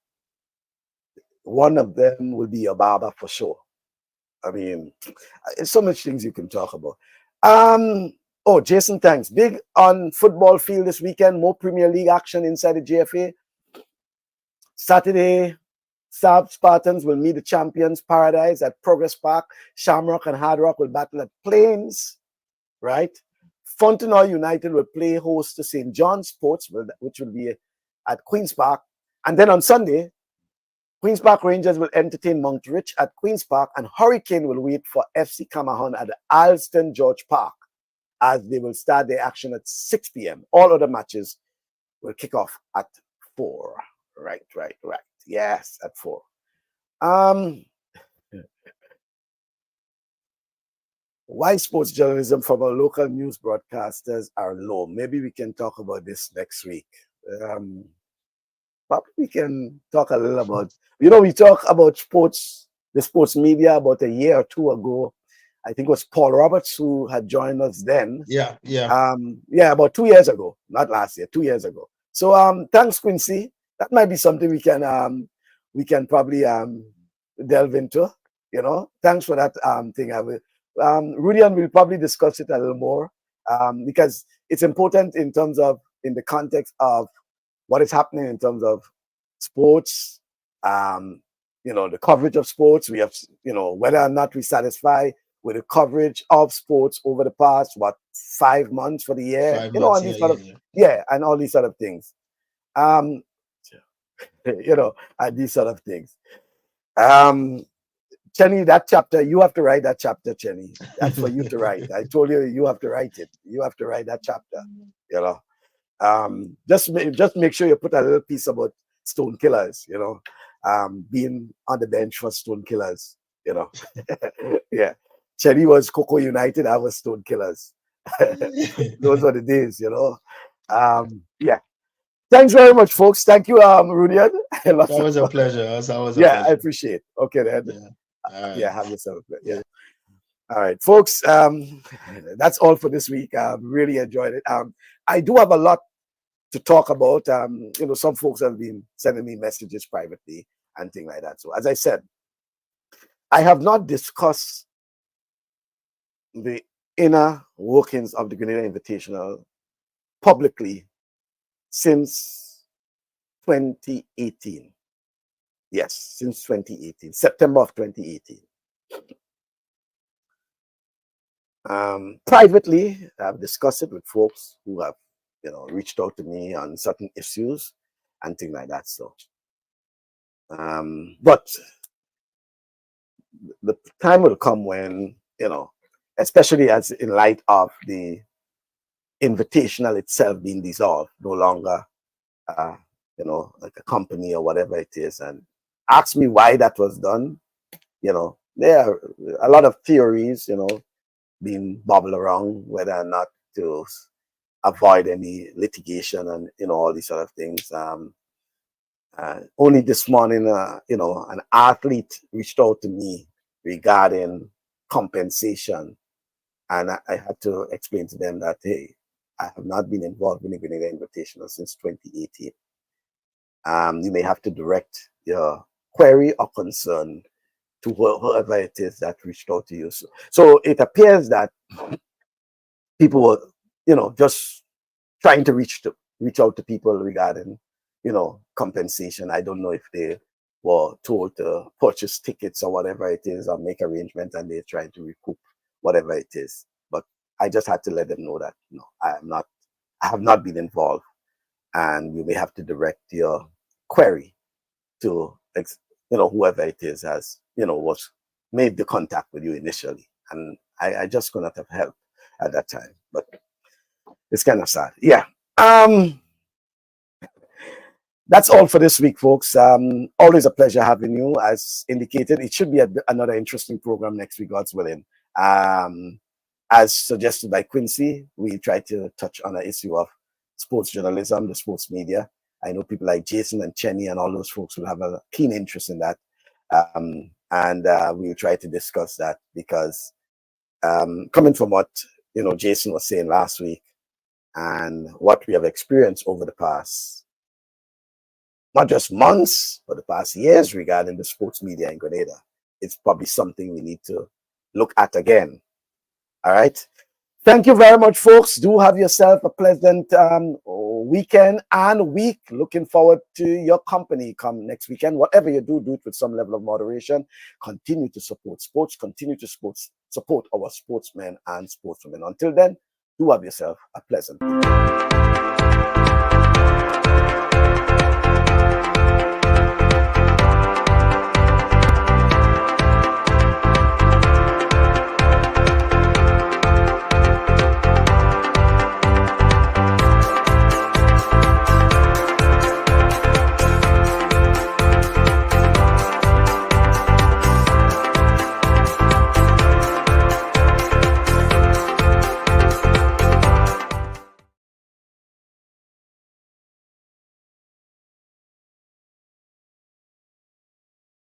[SPEAKER 1] one of them will be a barber for sure. I mean, it's so much things you can talk about. Oh, Jason, thanks. Big on football field this weekend. More Premier League action inside the GFA. Saturday, Spartans will meet the champions Paradise at Progress Park. Shamrock and Hard Rock will battle at Plains, right? Fontenoy United will play host to St. John's Sports, which will be at Queen's Park. And then on Sunday, Queen's Park Rangers will entertain Mount Rich at Queen's Park, and Hurricane will wait for FC Camahon at the Alston George Park as they will start their action at 6 p.m. All other matches will kick off at 4. Right. Yes, at 4. Why sports journalism from our local news broadcasters are low? Maybe we can talk about this next week. Probably we can talk a little about, we talk about the sports media about a year or two ago. I think it was Paul Roberts who had joined us then.
[SPEAKER 5] Yeah.
[SPEAKER 1] About 2 years ago, not last year, 2 years ago. So thanks, Quincy. That might be something we can probably delve into. Thanks for that thing. I will. Rudy and we'll probably discuss it a little more because it's important in the context of what is happening in terms of sports, the coverage of sports. We have, whether or not we satisfy with the coverage of sports over the past, 5 months for the year, and all these sort of things. And these sort of things. Chenny, that chapter, you have to write that chapter, Chenny. That's for you to write. I told you, you have to write it. You have to write that chapter, Just make sure you put a little piece about Stone Killers, being on the bench for Stone Killers, Yeah. Chenny was Coco United, I was Stone Killers. Those were the days, Yeah. Thanks very much, folks. Thank you, Rudian.
[SPEAKER 5] That was a pleasure. I
[SPEAKER 1] appreciate it. Okay, then.
[SPEAKER 5] Yeah.
[SPEAKER 1] Have yourself a pleasure. Yeah. All right, folks. That's all for this week. Really enjoyed it. I do have a lot to talk about. Some folks have been sending me messages privately and things like that. So, as I said, I have not discussed the inner workings of the Grenada Invitational publicly since 2018. Yes, since 2018, September of 2018. Privately, I've discussed it with folks who have, reached out to me on certain issues and things like that. So, but the time will come when, especially as in light of the Invitational itself being dissolved, no longer, like a company or whatever it is, and ask me why that was done. There are a lot of theories, being bubbled around whether or not to avoid any litigation and all these sort of things. Only this morning, an athlete reached out to me regarding compensation, and I had to explain to them that, hey, I have not been involved in the Grenada Invitational since 2018. You may have to direct your query or concern to whoever it is that reached out to you. So it appears that people were, just trying to reach out to people regarding, compensation. I don't know if they were told to purchase tickets or whatever it is, or make arrangements, and they're trying to recoup whatever it is. But I just had to let them know that I have not been involved, and you may have to direct your query to whoever it is has was made the contact with you initially, and I just could not have helped at that time. But it's kind of sad. Yeah. That's all for this week, folks. Always a pleasure having you. As indicated, it should be another interesting program next week, God's willing. As suggested by Quincy, we try to touch on the issue of sports journalism, the sports media. I know people like Jason and Chenny and all those folks will have a keen interest in that. And we'll try to discuss that, because coming from what Jason was saying last week and what we have experienced over the past, not just months, but the past years regarding the sports media in Grenada, it's probably something we need to look at again. All right. Thank you very much, folks. Do have yourself a pleasant weekend and week. Looking forward to your company come next weekend. Whatever you do, do it with some level of moderation. Continue to support sports. Continue to support our sportsmen and sportswomen. Until then, do have yourself a pleasant weekend.